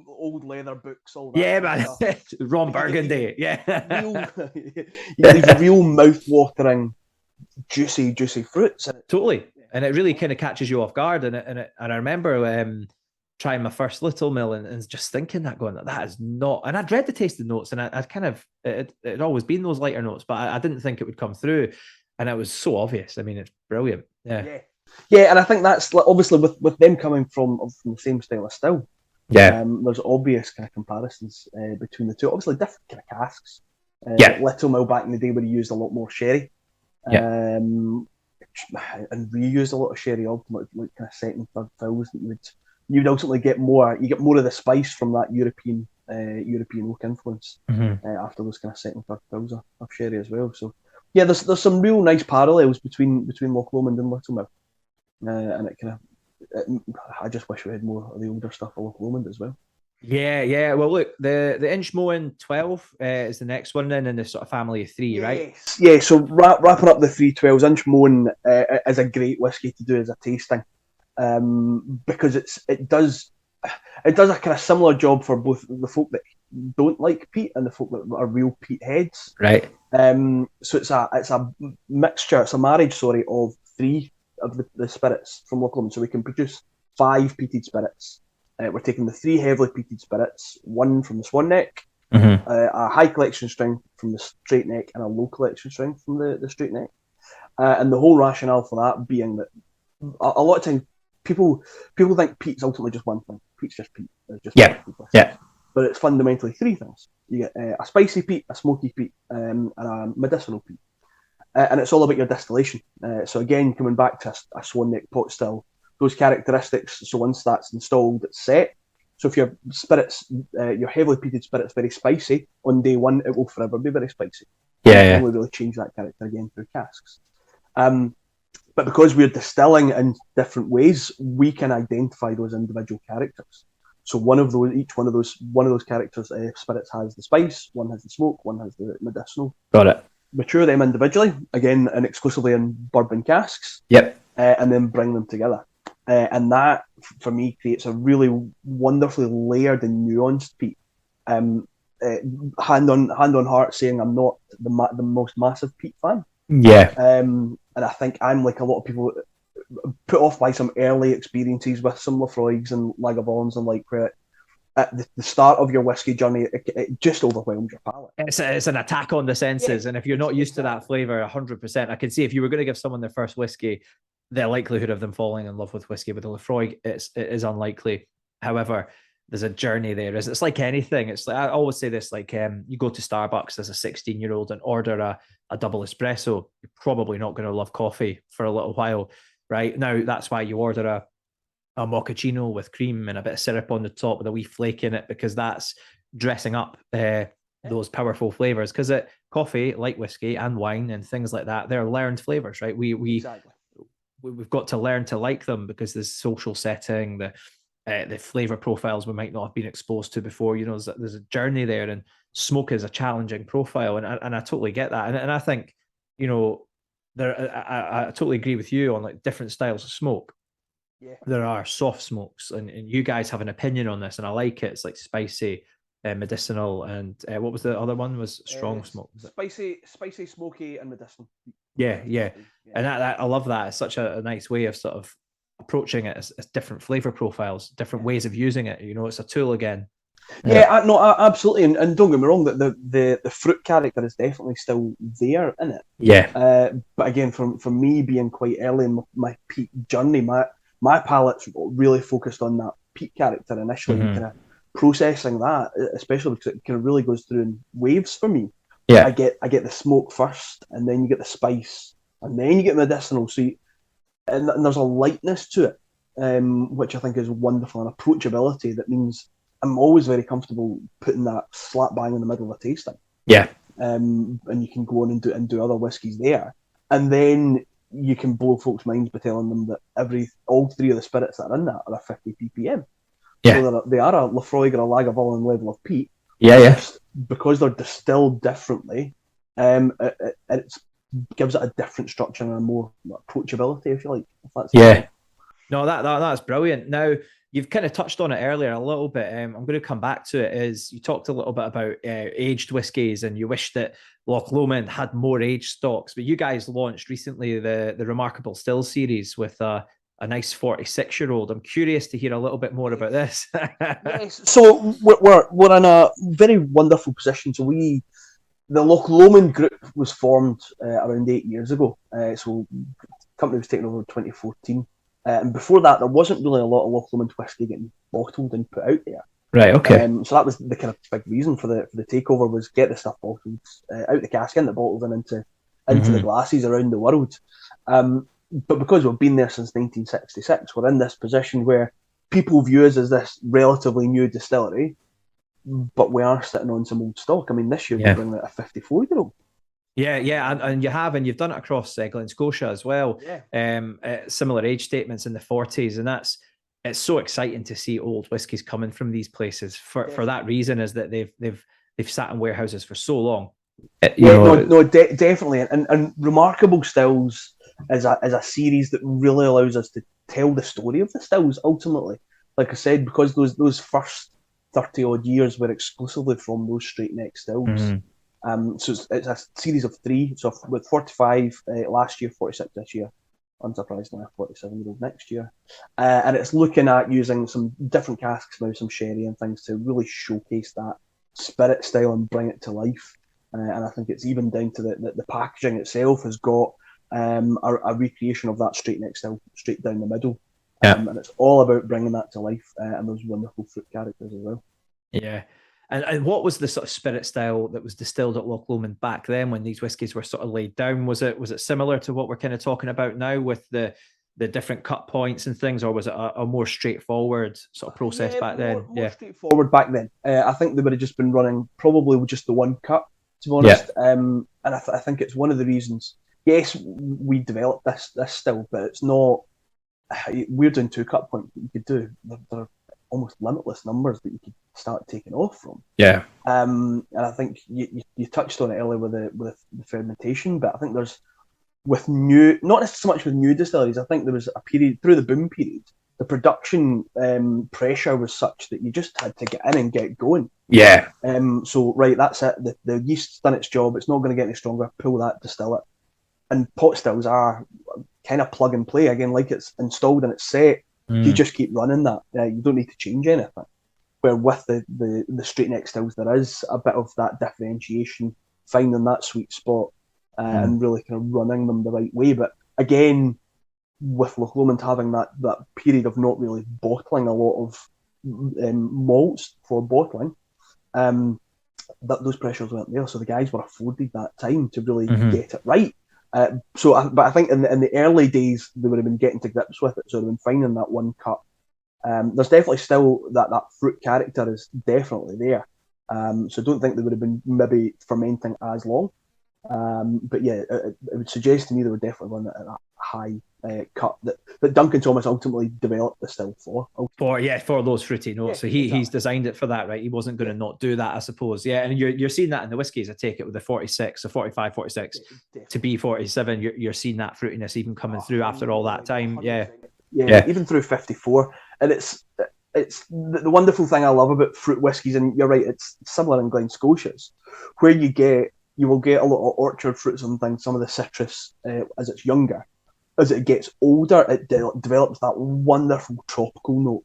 Old leather books, all that. Yeah, man. Ron Burgundy. Yeah. These real mouth-watering, juicy fruits. Totally. And it really kind of catches you off guard. And I remember trying my first Little Mill and just thinking that is not. And I'd read the tasting notes, and I'd kind of it'd always been those lighter notes, but I didn't think it would come through. And it was so obvious. I mean, it's brilliant. Yeah, and I think that's obviously with them coming from the same style of still. Yeah. There's obvious kind of comparisons between the two. Obviously, different kind of casks. Little Mill back in the day would have used a lot more sherry. And we used a lot of sherry ultimately, like kind of second, third fills that you'd ultimately get more. You get more of the spice from that European oak influence after those kind of second, third fills of sherry as well. So yeah, there's some real nice parallels between Loch Lomond and Little Mill. And it kind of, I just wish we had more of the older stuff of Loch Lomond as well. Yeah. Well, look, the Inchmoan 12 is the next one then in the sort of family of three, right? Yeah, so wrapping up the 312s, Inchmoan is a great whiskey to do as a tasting because it does a kind of similar job for both the folk that don't like peat and the folk that are real peat heads. Right. So it's a mixture, it's a marriage, of three of the spirits from Loch Lomond. So we can produce 5 peated spirits. We're taking the 3 heavily peated spirits, 1 from the Swan Neck, a high collection string from the Straight Neck, and a low collection string from the Straight Neck. And the whole rationale for that being that a lot of times people think peat's ultimately just one thing. Peat's just peat. It's just But it's fundamentally 3 things. You get a spicy peat, a smoky peat, and a medicinal peat. And it's all about your distillation. So again, coming back to a Swan Neck pot still, those characteristics. So once that's installed, it's set. So if your spirits, your heavily peated spirit's very spicy, on day 1 it will forever be very spicy. You can only really change that character again through casks. But because we're distilling in different ways, we can identify those individual characters. So each one of those characters, spirits has the spice, one has the smoke, one has the medicinal. Got it. Mature them individually, again, and exclusively in bourbon casks. Yep. And then bring them together. And that, for me, creates a really wonderfully layered and nuanced peat. Hand on heart, saying I'm not the most massive peat fan. Yeah. And I think I'm like a lot of people, put off by some early experiences with some Lafroigs and Lagavulins, and like where at the start of your whiskey journey, it just overwhelms your palate. It's an attack on the senses, and if you're not used to that flavour, 100%, I can see if you were going to give someone their first whiskey, the likelihood of them falling in love with whiskey with a Lafroig it is unlikely. However, there's a journey there. It's like anything. It's like I always say this: like you go to Starbucks as a 16-year-old and order a double espresso, you're probably not going to love coffee for a little while, right? Now that's why you order a mochaccino with cream and a bit of syrup on the top with a wee flake in it, because that's dressing up those powerful flavors. Because coffee, like whiskey and wine and things like that, they're learned flavors, right? We've got to learn to like them because there's social setting, the flavor profiles we might not have been exposed to before. You know, there's a journey there, and smoke is a challenging profile, and I totally get that, and I think, you know, I totally agree with you on like different styles of smoke. Yeah. There are soft smokes, and you guys have an opinion on this, and I like it. It's like spicy, medicinal, and what was the other one? Was strong smoke? Was spicy, smoky, and medicinal. Yeah. And I love that. It's such a nice way of sort of approaching it as different flavor profiles, different ways of using it. You know, it's a tool again. Yeah, no, absolutely, and don't get me wrong, that the fruit character is definitely still there in it. Yeah. But again, from me being quite early in my peat journey, my palate's really focused on that peat character initially, kind of processing that, especially because it kind of really goes through in waves for me. Yeah. I get the smoke first, and then you get the spice, and then you get medicinal. And there's a lightness to it, which I think is wonderful, and approachability that means I'm always very comfortable putting that slap bang in the middle of a tasting. Yeah. And you can go on and do other whiskies there, and then you can blow folks' minds by telling them that all three of the spirits that are in that are a 50 ppm. Yeah. So they are a Lafroig or a Lagavulin level of peat. Yeah. Because they're distilled differently, it gives it a different structure and a more approachability, if you like. If that's No, that's brilliant. Now, you've kind of touched on it earlier a little bit. I'm going to come back to it. Is you talked a little bit about aged whiskies, and you wish that Loch Lomond had more aged stocks. But you guys launched recently the Remarkable Still series with a nice 46-year-old. I'm curious to hear a little bit more about this. Yes. So we're in a very wonderful position. So the Loch Lomond group was formed around 8 years ago. So the company was taken over in 2014. And before that, there wasn't really a lot of Loch Lomond whiskey getting bottled and put out there. Right. Okay. So that was the kind of big reason for the takeover, was get the stuff bottled out the cask, in the bottles, and into the glasses around the world. But because we've been there since 1966, we're in this position where people view us as this relatively new distillery, but we are sitting on some old stock. I mean, this year we're bringing out a 54-year-old. Yeah, and you've done it across Glen Scotia as well. Yeah. Similar age statements in the 40s, and it's so exciting to see old whiskies coming from these places for that reason, is that they've sat in warehouses for so long. Definitely, and Remarkable Stills is a series that really allows us to tell the story of the stills ultimately. Like I said, because those first 30 odd years were exclusively from those straight neck stills. Mm-hmm. So it's a series of 3. So with 45 last year, 46 this year, unsurprisingly, a 47-year-old next year, and it's looking at using some different casks now, some sherry and things, to really showcase that spirit style and bring it to life. And I think it's even down to the packaging itself has got a recreation of that straight neck still, straight down the middle. And it's all about bringing that to life, and those wonderful fruit characters as well. Yeah. And what was the sort of spirit style that was distilled at Loch Lomond back then when these whiskies were sort of laid down? Was it similar to what we're kind of talking about now with the different cut points and things, or was it a more straightforward sort of process back then? More straightforward back then. I think they would have just been running probably with just the one cut, to be honest. And I think it's one of the reasons. Yes, we developed this still, but it's not. We're doing 2 cut points that you could do. They're almost limitless numbers that you could start taking off from. Yeah. And I think you touched on it earlier with the fermentation, but I think there's with new, not so much with new distilleries. I think there was a period through the boom period. The production pressure was such that you just had to get in and get going. Yeah. So right, that's it. The yeast's done its job. It's not going to get any stronger. Pull that, distill it. And pot stills are kind of plug and play again, like it's installed and it's set. You just keep running that. You don't need to change anything. Where with the straight neck stills, there is a bit of that differentiation, finding that sweet spot and really kind of running them the right way. But again, with Loch Lomond having that period of not really bottling a lot of malts for bottling, that those pressures weren't there. So the guys were afforded that time to really get it right. But I think in the early days they would have been getting to grips with it, so they've been finding that one cut. There's definitely still that fruit character is definitely there. So I don't think they would have been maybe fermenting as long. But yeah, it would suggest to me they were definitely one at that high cut that Duncan Thomas ultimately developed the still for. For those fruity notes. So he's designed it for that, right? He wasn't going to not do that, I suppose. Yeah, and you're seeing that in the whiskies. I take it with the 46, so 45, 46 to be 47. You're seeing that fruitiness even coming through after all that time. Yeah, even through 54. And it's the wonderful thing I love about fruit whiskies, and you're right, it's similar in Glen Scotia's, where you will get a lot of orchard fruits and things, some of the citrus as it's younger. As it gets older, it develops that wonderful tropical note.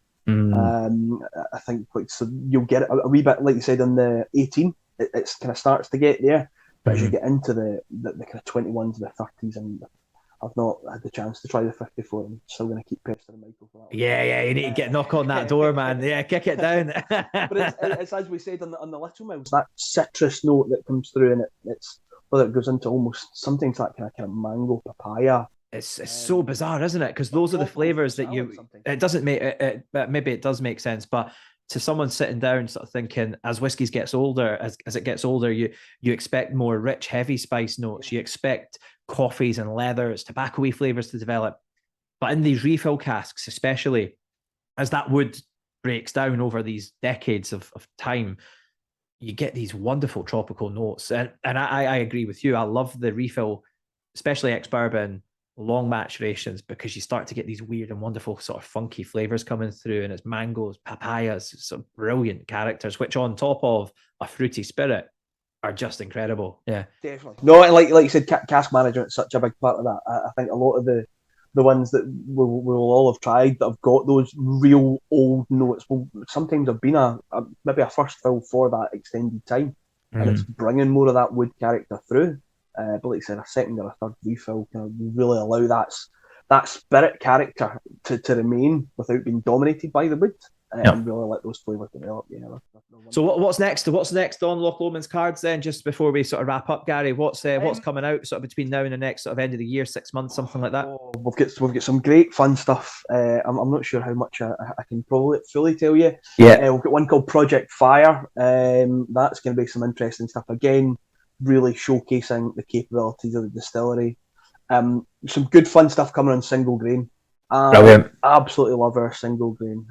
I think so you'll get it a wee bit, like you said, in the 18. It kind of starts to get there, but as you get into the kind of 21s, the 30s, and I've not had the chance to try the 54. I'm still going to keep pestering Michael for that one. Yeah, you need to get knock on that door, man. Yeah, kick it down. But it's as we said on the Little Mills, that citrus note that comes through, and it's whether it goes into almost sometimes that kind of mango papaya. It's so bizarre, isn't it? Because those are the flavors that it doesn't make it, maybe it does make sense, but to someone sitting down sort of thinking as whiskies gets older, as it gets older, you expect more rich, heavy spice notes. You expect coffees and leathers, tobacco-y flavors to develop. But in these refill casks, especially as that wood breaks down over these decades of time, you get these wonderful tropical notes. And I agree with you. I love the refill, especially ex-bourbon, long maturations, because you start to get these weird and wonderful sort of funky flavors coming through, and it's mangoes, papayas, some brilliant characters, which on top of a fruity spirit are just incredible. Yeah, definitely. No, like you said, cask management is such a big part of that. I think a lot of the ones that we'll all have tried that have got those real old notes will sometimes have been maybe a first fill for that extended time, and it's bringing more of that wood character through. But like I said, a second or a third refill can really allow that spirit character to remain without being dominated by the wood, and really let those flavours develop. Yeah. So what's next? What's next on Loch Lomond's cards then? Just before we sort of wrap up, Gary, what's coming out sort of between now and the next sort of end of the year, 6 months, something like that? We've got some great fun stuff. I'm not sure how much I can probably fully tell you. Yeah, we've got one called Project Fire. That's going to be some interesting stuff again. Really showcasing the capabilities of the distillery. Some good fun stuff coming on single grain. Brilliant. Absolutely love our single grain.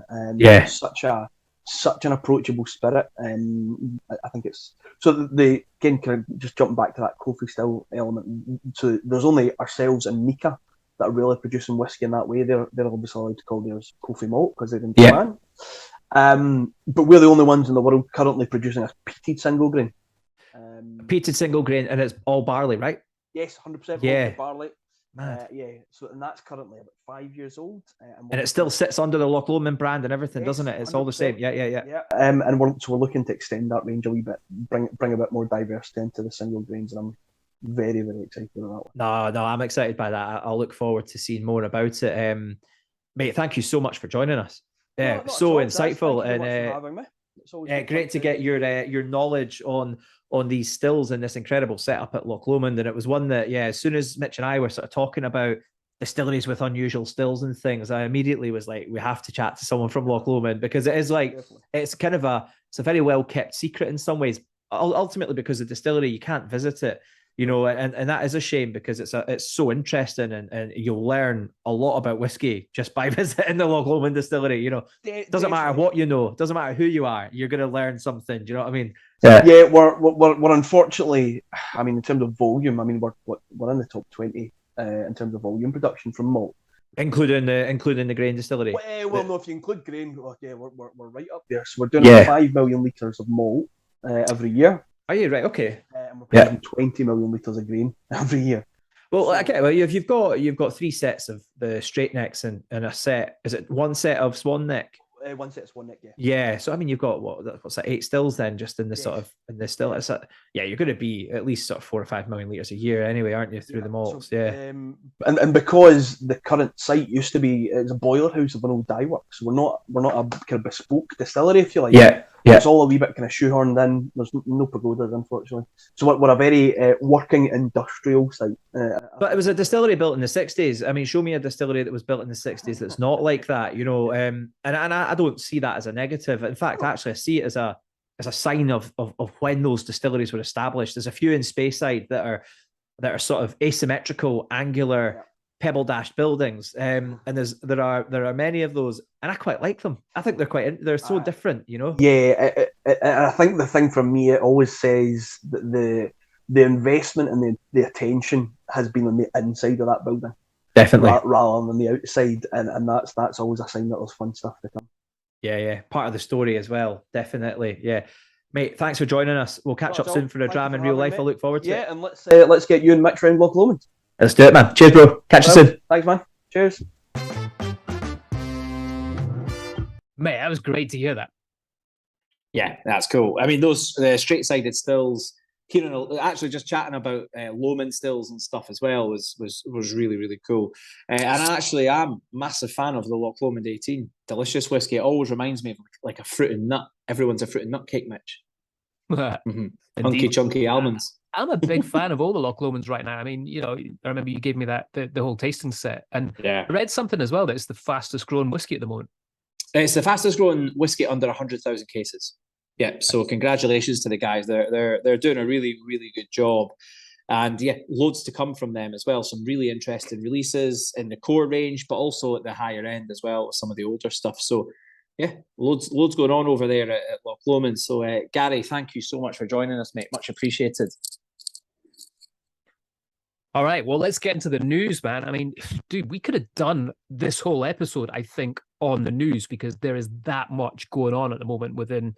Such an approachable spirit. I think it's so. Again, kind of just jumping back to that Kofi still element. So there's only ourselves and Mika that are really producing whiskey in that way. They're obviously allowed to call theirs Kofi malt because they're in Japan. But we're the only ones in the world currently producing a peated single grain. Peated single grain, and it's all barley, right? Yes, 100% barley. So and that's currently about 5 years old, and it still sits under the Loch Lomond brand and everything, doesn't it? It's all the same. Yeah. And we're looking to extend that range a wee bit, bring a bit more diversity into the single grains, and I'm very, very excited about that one. No, I'm excited by that. I'll look forward to seeing more about it. Mate, thank you so much for joining us. Yeah, so insightful, and having me. It's great to get your knowledge on these stills and this incredible setup at Loch Lomond. And it was one that, as soon as Mitch and I were sort of talking about distilleries with unusual stills and things, I immediately was like, we have to chat to someone from Loch Lomond, because it is like, it's kind of it's a very well kept secret in some ways, ultimately because the distillery, you can't visit it, and that is a shame, because it's so interesting, and you'll learn a lot about whiskey just by visiting the Loch Lomond distillery. Doesn't matter what you know, doesn't matter who you are, you're going to learn something. Do you know what I mean? Yeah, we're unfortunately, I mean, in terms of volume, I mean, we're in the top 20 in terms of volume production from malt, including the grain distillery. No, if you include grain, we're right up there. So we're doing 5 million litres of malt every year. Are you right? Okay. And we're producing 20 million litres of grain every year. Well, okay. Well, if you've got 3 sets of the straight necks and a set, is it one set of swan neck? One set of swan neck, yeah. Yeah. So I mean, you've got what's that, 8 stills then, just in the sort of in the still. It's you're going to be at least sort of 4 or 5 million litres a year anyway, aren't you, through the malts? So, and because the current site used to be, it's a boiler house of an old dye works. We're not a kind of bespoke distillery, if you like. Yeah. It's all a wee bit kind of shoehorned in. There's no pagodas, unfortunately. So we're a very working industrial site. But it was a distillery built in the 60s. I mean, show me a distillery that was built in the 60s that's not like that, And I don't see that as a negative. In fact, actually, I see it as a sign of when those distilleries were established. There's a few in Speyside that are sort of asymmetrical, angular, pebble dashed buildings, and there are many of those, and I quite like them. I think they're so different, Yeah, I think the thing for me, it always says that the investment and the attention has been on the inside of that building, definitely, rather than the outside, and that's always a sign that there's fun stuff to come. Yeah, part of the story as well, definitely. Yeah, mate, thanks for joining us. We'll catch up soon for a dram in real life. I look forward to it. Yeah, and let's get you and Mitch round Loch Lomond. Let's do it, man. Cheers, bro. Catch you soon. Thanks, man. Cheers. Mate, that was great to hear that. Yeah, that's cool. I mean, those straight-sided stills, Kieran, actually, just chatting about Lomond stills and stuff as well was really, really cool. And actually, I'm a massive fan of the Loch Lomond 18. Delicious whiskey. It always reminds me of like a fruit and nut. Everyone's a fruit and nut cake, Mitch. Hunky chunky almonds. I'm a big fan of all the Loch Lomonds right now. I mean, I remember you gave me the whole tasting set, and I read something as well that it's the fastest growing whiskey at the moment. It's the fastest growing whiskey under 100,000 cases. Yeah, so congratulations to the guys. They're doing a really, really good job. And yeah, loads to come from them as well. Some really interesting releases in the core range, but also at the higher end as well, with some of the older stuff. So yeah, loads going on over there at Loch Lomond. So Gary, thank you so much for joining us, mate. Much appreciated. All right, well, let's get into the news, man. I mean, dude, we could have done this whole episode, I think, on the news, because there is that much going on at the moment within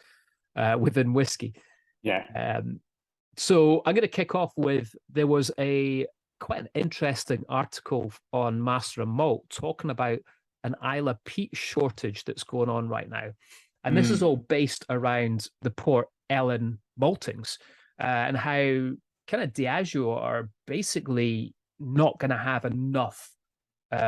whiskey. Yeah. So I'm going to kick off with, there was quite an interesting article on Master and Malt talking about an Islay peat shortage that's going on right now. And this is all based around the Port Ellen maltings and how kind of Diageo are basically not going to have enough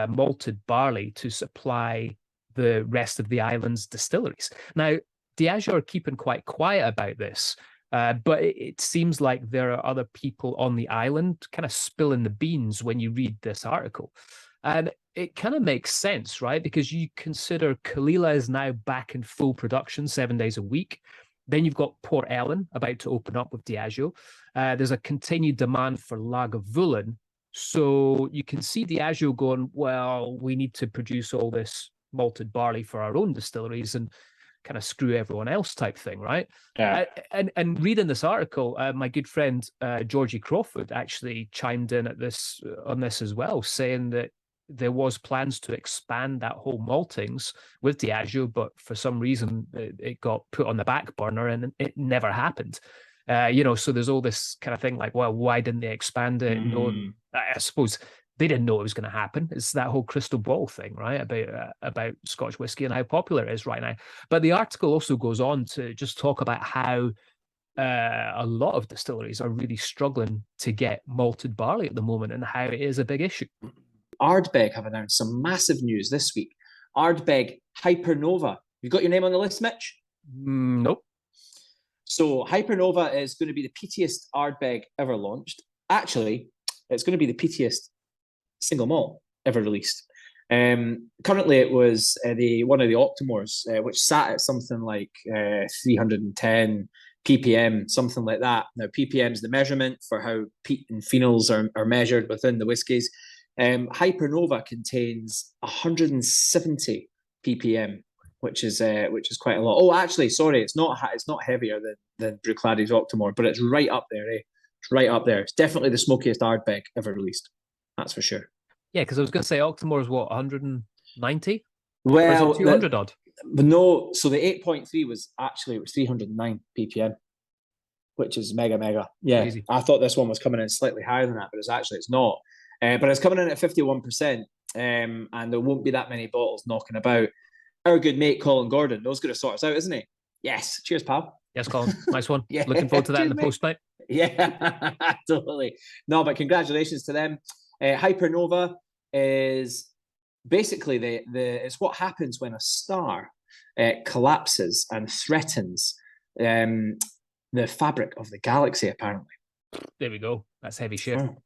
malted barley to supply the rest of the island's distilleries. Now, Diageo are keeping quite quiet about this, but it seems like there are other people on the island kind of spilling the beans when you read this article. And it kind of makes sense, right? Because you consider Kalila is now back in full production 7 days a week. Then you've got Port Ellen about to open up with Diageo. There's a continued demand for Lagavulin. So you can see Diageo going, well, we need to produce all this malted barley for our own distilleries and kind of screw everyone else type thing, right? Yeah. And reading this article, my good friend Georgie Crawford actually chimed in on this as well, saying that there was plans to expand that whole maltings with Diageo, but for some reason it got put on the back burner and it never happened. So there's all this kind of thing like, well, why didn't they expand it? No, I suppose they didn't know it was going to happen. It's that whole crystal ball thing, right? About Scotch whiskey and how popular it is right now. But the article also goes on to just talk about how a lot of distilleries are really struggling to get malted barley at the moment and how it is a big issue. Ardbeg have announced some massive news this week. Ardbeg Hypernova. You got your name on the list, Mitch? Nope. So Hypernova is going to be the peatiest Ardbeg ever launched. Actually, it's going to be the peatiest single malt ever released. Currently, it was one of the Octomores, which sat at something like 310 ppm, something like that. Now, ppm is the measurement for how peat and phenols are measured within the whiskies. Hypernova contains 170 ppm, which is quite a lot. Oh, actually, sorry, it's not heavier than Bruichladdich Octomore, but it's right up there. It's right up there. It's definitely the smokiest Ardbeg ever released. That's for sure. Yeah, because I was going to say Octomore is what, 190? Well, 200 odd. But no, so the 8.3 was 309 ppm, which is mega. Yeah, Crazy. I thought this one was coming in slightly higher than that, but it's not. But it's coming in at 51%, and there won't be that many bottles knocking about. Our good mate Colin Gordon knows going to sort us out, isn't he? Yes. Cheers, pal. Yes, Colin. Nice one. Yeah. Looking forward to that Cheers, in the post, mate. Yeah, totally. No, but congratulations to them. Hypernova is basically it's what happens when a star collapses and threatens the fabric of the galaxy, apparently. There we go. That's heavy shit. Oh.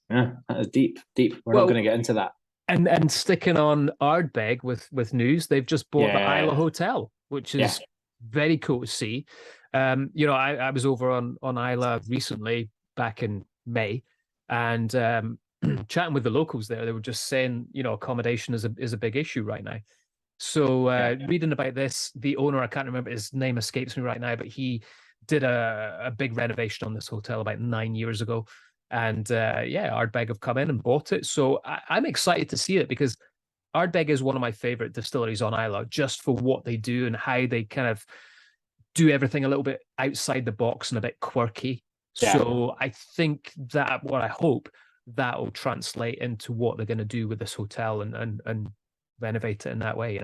Yeah, that is deep. We're not going to get into that. And sticking on Ardbeg with news, they've just bought the Isla Hotel, which is very cool to see. I was over on Isla recently back in May, and chatting with the locals there, they were just saying, accommodation is a big issue right now. So reading about this, the owner, I can't remember, his name escapes me right now, but he did a big renovation on this hotel about 9 years ago. And Ardbeg have come in and bought it. So I'm excited to see it because Ardbeg is one of my favorite distilleries on Islay, just for what they do and how they kind of do everything a little bit outside the box and a bit quirky. Yeah. So I think that I hope that will translate into what they're going to do with this hotel and renovate it in that way,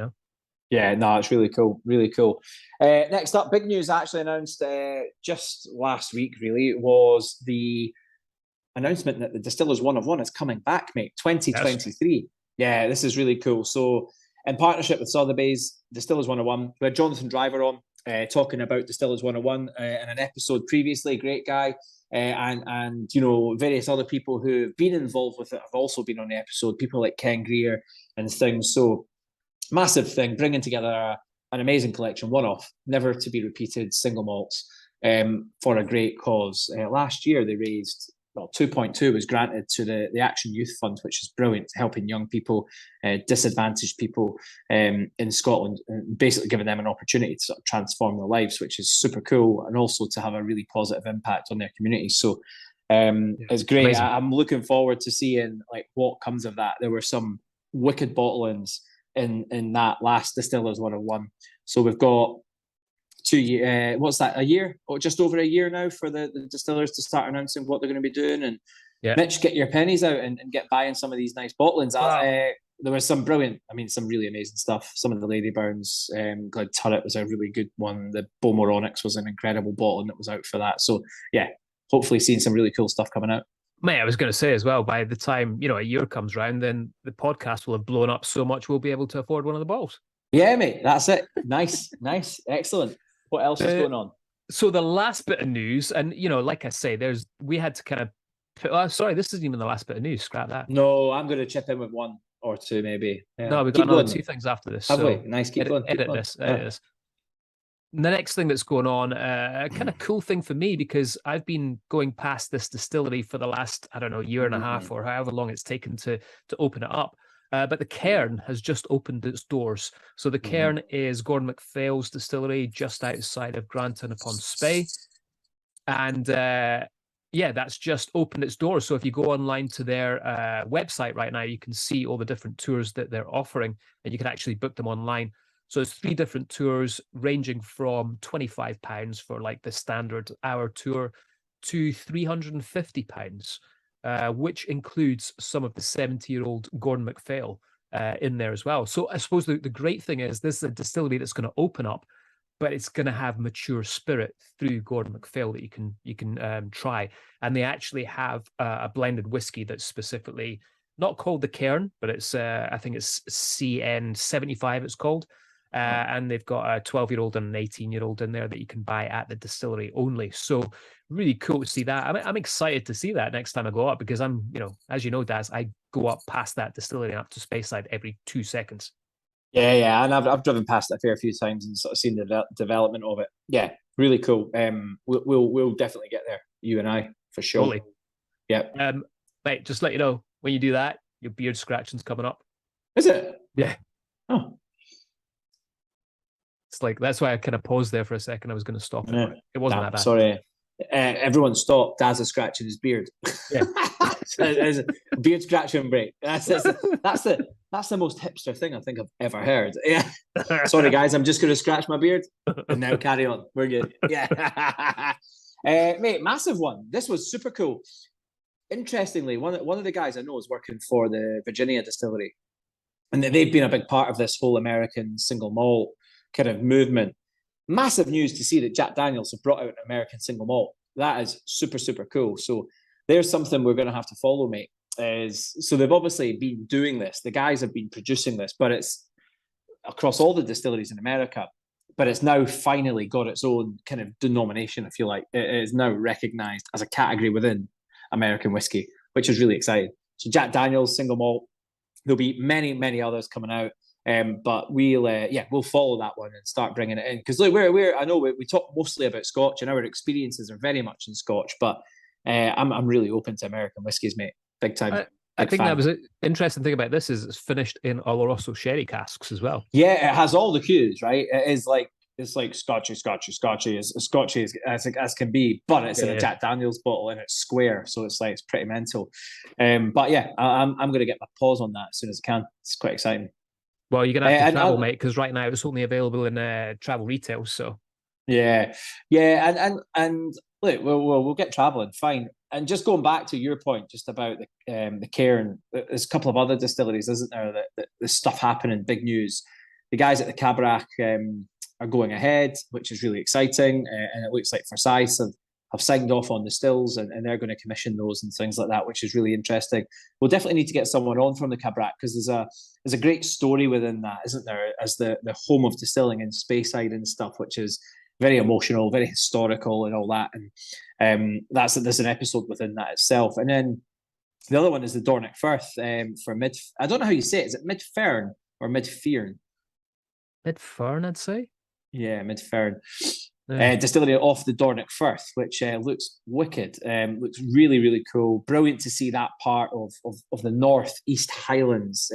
Yeah, no, it's really cool, really cool. Next up, big news actually announced just last week. Really was the announcement that the Distillers 101 is coming back, mate. 2023. Yeah, this is really cool. So, in partnership with Sotheby's, Distillers 101, we had Jonathan Driver on talking about Distillers 101 in an episode previously. Great guy. And you know, various other people who've been involved with it have also been on the episode. People like Ken Greer and things. So massive thing, bringing together an amazing collection, one off, never to be repeated, single malts for a great cause. Last year they raised, well, 2.2 was granted to the Action Youth Fund, which is brilliant, helping young people, disadvantaged people in Scotland, and basically giving them an opportunity to sort of transform their lives, which is super cool, and also to have a really positive impact on their communities. So it's great. I'm looking forward to seeing like what comes of that. There were some wicked bottlings in that last Distillers 101. So we've got 2 years, what's that, a year? Or just over a year now for the distillers to start announcing what they're going to be doing. And Mitch, get your pennies out and get buying some of these nice bottlings. Wow. There was some brilliant, some really amazing stuff. Some of the Lady Burns, Glad Turret was a really good one. The Beaumont was an incredible bottling that was out for that. So yeah, hopefully seeing some really cool stuff coming out. Mate, I was going to say as well, by the time, a year comes around, then the podcast will have blown up so much we'll be able to afford one of the bottles. Yeah, mate, that's it. Nice, excellent. What else is going on? So the last bit of news, and, like I say, we had to kind of, sorry, this isn't even the last bit of news, scrap that. No, I'm going to chip in with one or two maybe. No, we've got another two things after this. Have we? Nice, keep going. Edit this. The next thing that's going on, a kind of cool thing for me, because I've been going past this distillery for the last, year and a half or however long it's taken to open it up. But the Cairn has just opened its doors. So the Cairn is Gordon MacPhail's distillery just outside of Granton upon Spey. And that's just opened its doors. So if you go online to their website right now, you can see all the different tours that they're offering, and you can actually book them online. So it's 3 different tours ranging from £25 for like the standard hour tour to £350, which includes some of the 70-year-old Gordon MacPhail in there as well. So I suppose the great thing is this is a distillery that's going to open up, but it's going to have mature spirit through Gordon MacPhail that you can try. And they actually have a blended whiskey that's specifically not called the Cairn, but it's I think it's CN75 it's called. And they've got a 12-year-old and an 18-year-old in there that you can buy at the distillery only. So really cool to see that. I'm excited to see that next time I go up, because I'm, as you know, Daz, I go up past that distillery and up to Speyside every 2 seconds. Yeah, and I've driven past it a fair few times and sort of seen the development of it. Yeah, really cool. We'll definitely get there, you and I, for sure. Totally. Yeah. Mate, just let you know, when you do that, your beard scratching's coming up. Is it? Yeah. Oh. It's like, that's why I kind of paused there for a second. I was going to stop it. It wasn't that bad. Sorry. Everyone stop. Daz is scratching his beard. Yeah. It's a beard scratching break. That's the most hipster thing I think I've ever heard. Yeah. Sorry, guys. I'm just going to scratch my beard and now carry on. We're good. Yeah. Mate, massive one. This was super cool. Interestingly, one of the guys I know is working for the Virginia distillery, and they've been a big part of this whole American single malt kind of movement. Massive news to see that Jack Daniels have brought out an American single malt. That is super, super cool. So there's something we're going to have to follow, mate. So they've obviously been doing this. The guys have been producing this, but it's across all the distilleries in America. But it's now finally got its own kind of denomination, I feel like. It is now recognized as a category within American whiskey, which is really exciting. So Jack Daniels, single malt. There'll be many, many others coming out. But we'll follow that one and start bringing it in, because look, I know we talk mostly about Scotch and our experiences are very much in Scotch, but I'm really open to American whiskies, mate, big time. I think that was an interesting thing about this is it's finished in Oloroso sherry casks as well. Yeah, it has all the cues, right? It's like Scotchy as can be, but it's in a Jack Daniels bottle and it's square, so it's pretty mental. But yeah, I'm going to get my paws on that as soon as I can. It's quite exciting. Well, you're gonna have to travel, mate, because right now it's only available in travel retail. So yeah, and look, we'll get traveling, fine. And just going back to your point, just about the Cairn, there's a couple of other distilleries, isn't there? That the stuff happening, big news. the guys at the Cabrac are going ahead, which is really exciting. And it looks like Forsyth have signed off on the stills, and they're going to commission those and things like that, which is really interesting. We'll definitely need to get someone on from the Cabrac, because there's a great story within that, isn't there? As the home of distilling in Speyside and stuff, which is very emotional, very historical, and all that. And there's an episode within that itself. And then the other one is the Dornoch Firth for Mid. I don't know how you say it. Is it Midfern or Midfern? Midfern, I'd say. Yeah, Midfern. Yeah. Distillery off the Dornoch Firth, which looks wicked. Looks really, really cool. Brilliant to see that part of the North East Highlands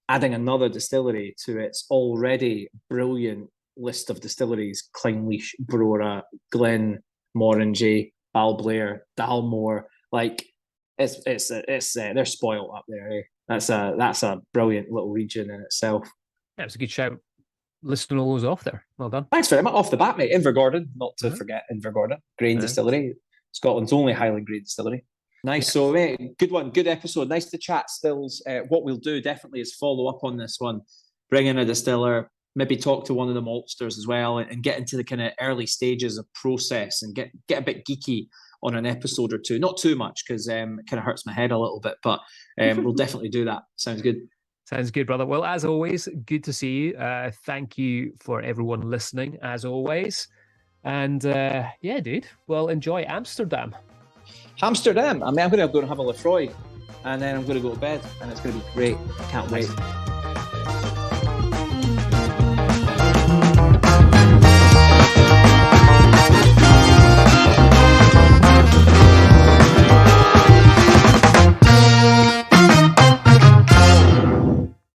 adding another distillery to its already brilliant list of distilleries: Clynelish, Brora, Glen, Morringy, Balblair, Dalmore. Like it's they're spoiled up there. Eh? That's a brilliant little region in itself. Yeah, it's a good shout. Listing all those off there. Well done. Thanks very much. Off the bat, mate. Invergordon, not to forget Invergordon. Grain distillery. Scotland's only Highland grain distillery. Nice. Yeah. So, mate, good one. Good episode. Nice to chat stills. What we'll do definitely is follow up on this one. Bring in a distiller, maybe talk to one of the maltsters as well, and get into the kind of early stages of process and get a bit geeky on an episode or two. Not too much, because it kind of hurts my head a little bit, but we'll definitely do that. Sounds good. Sounds good, brother. Well, as always, good to see you. Thank you for everyone listening, as always. And yeah, dude, well, enjoy Amsterdam. Amsterdam. I mean, I'm going to go and have a Lefroy, and then I'm going to go to bed, and it's going to be great. I can't wait.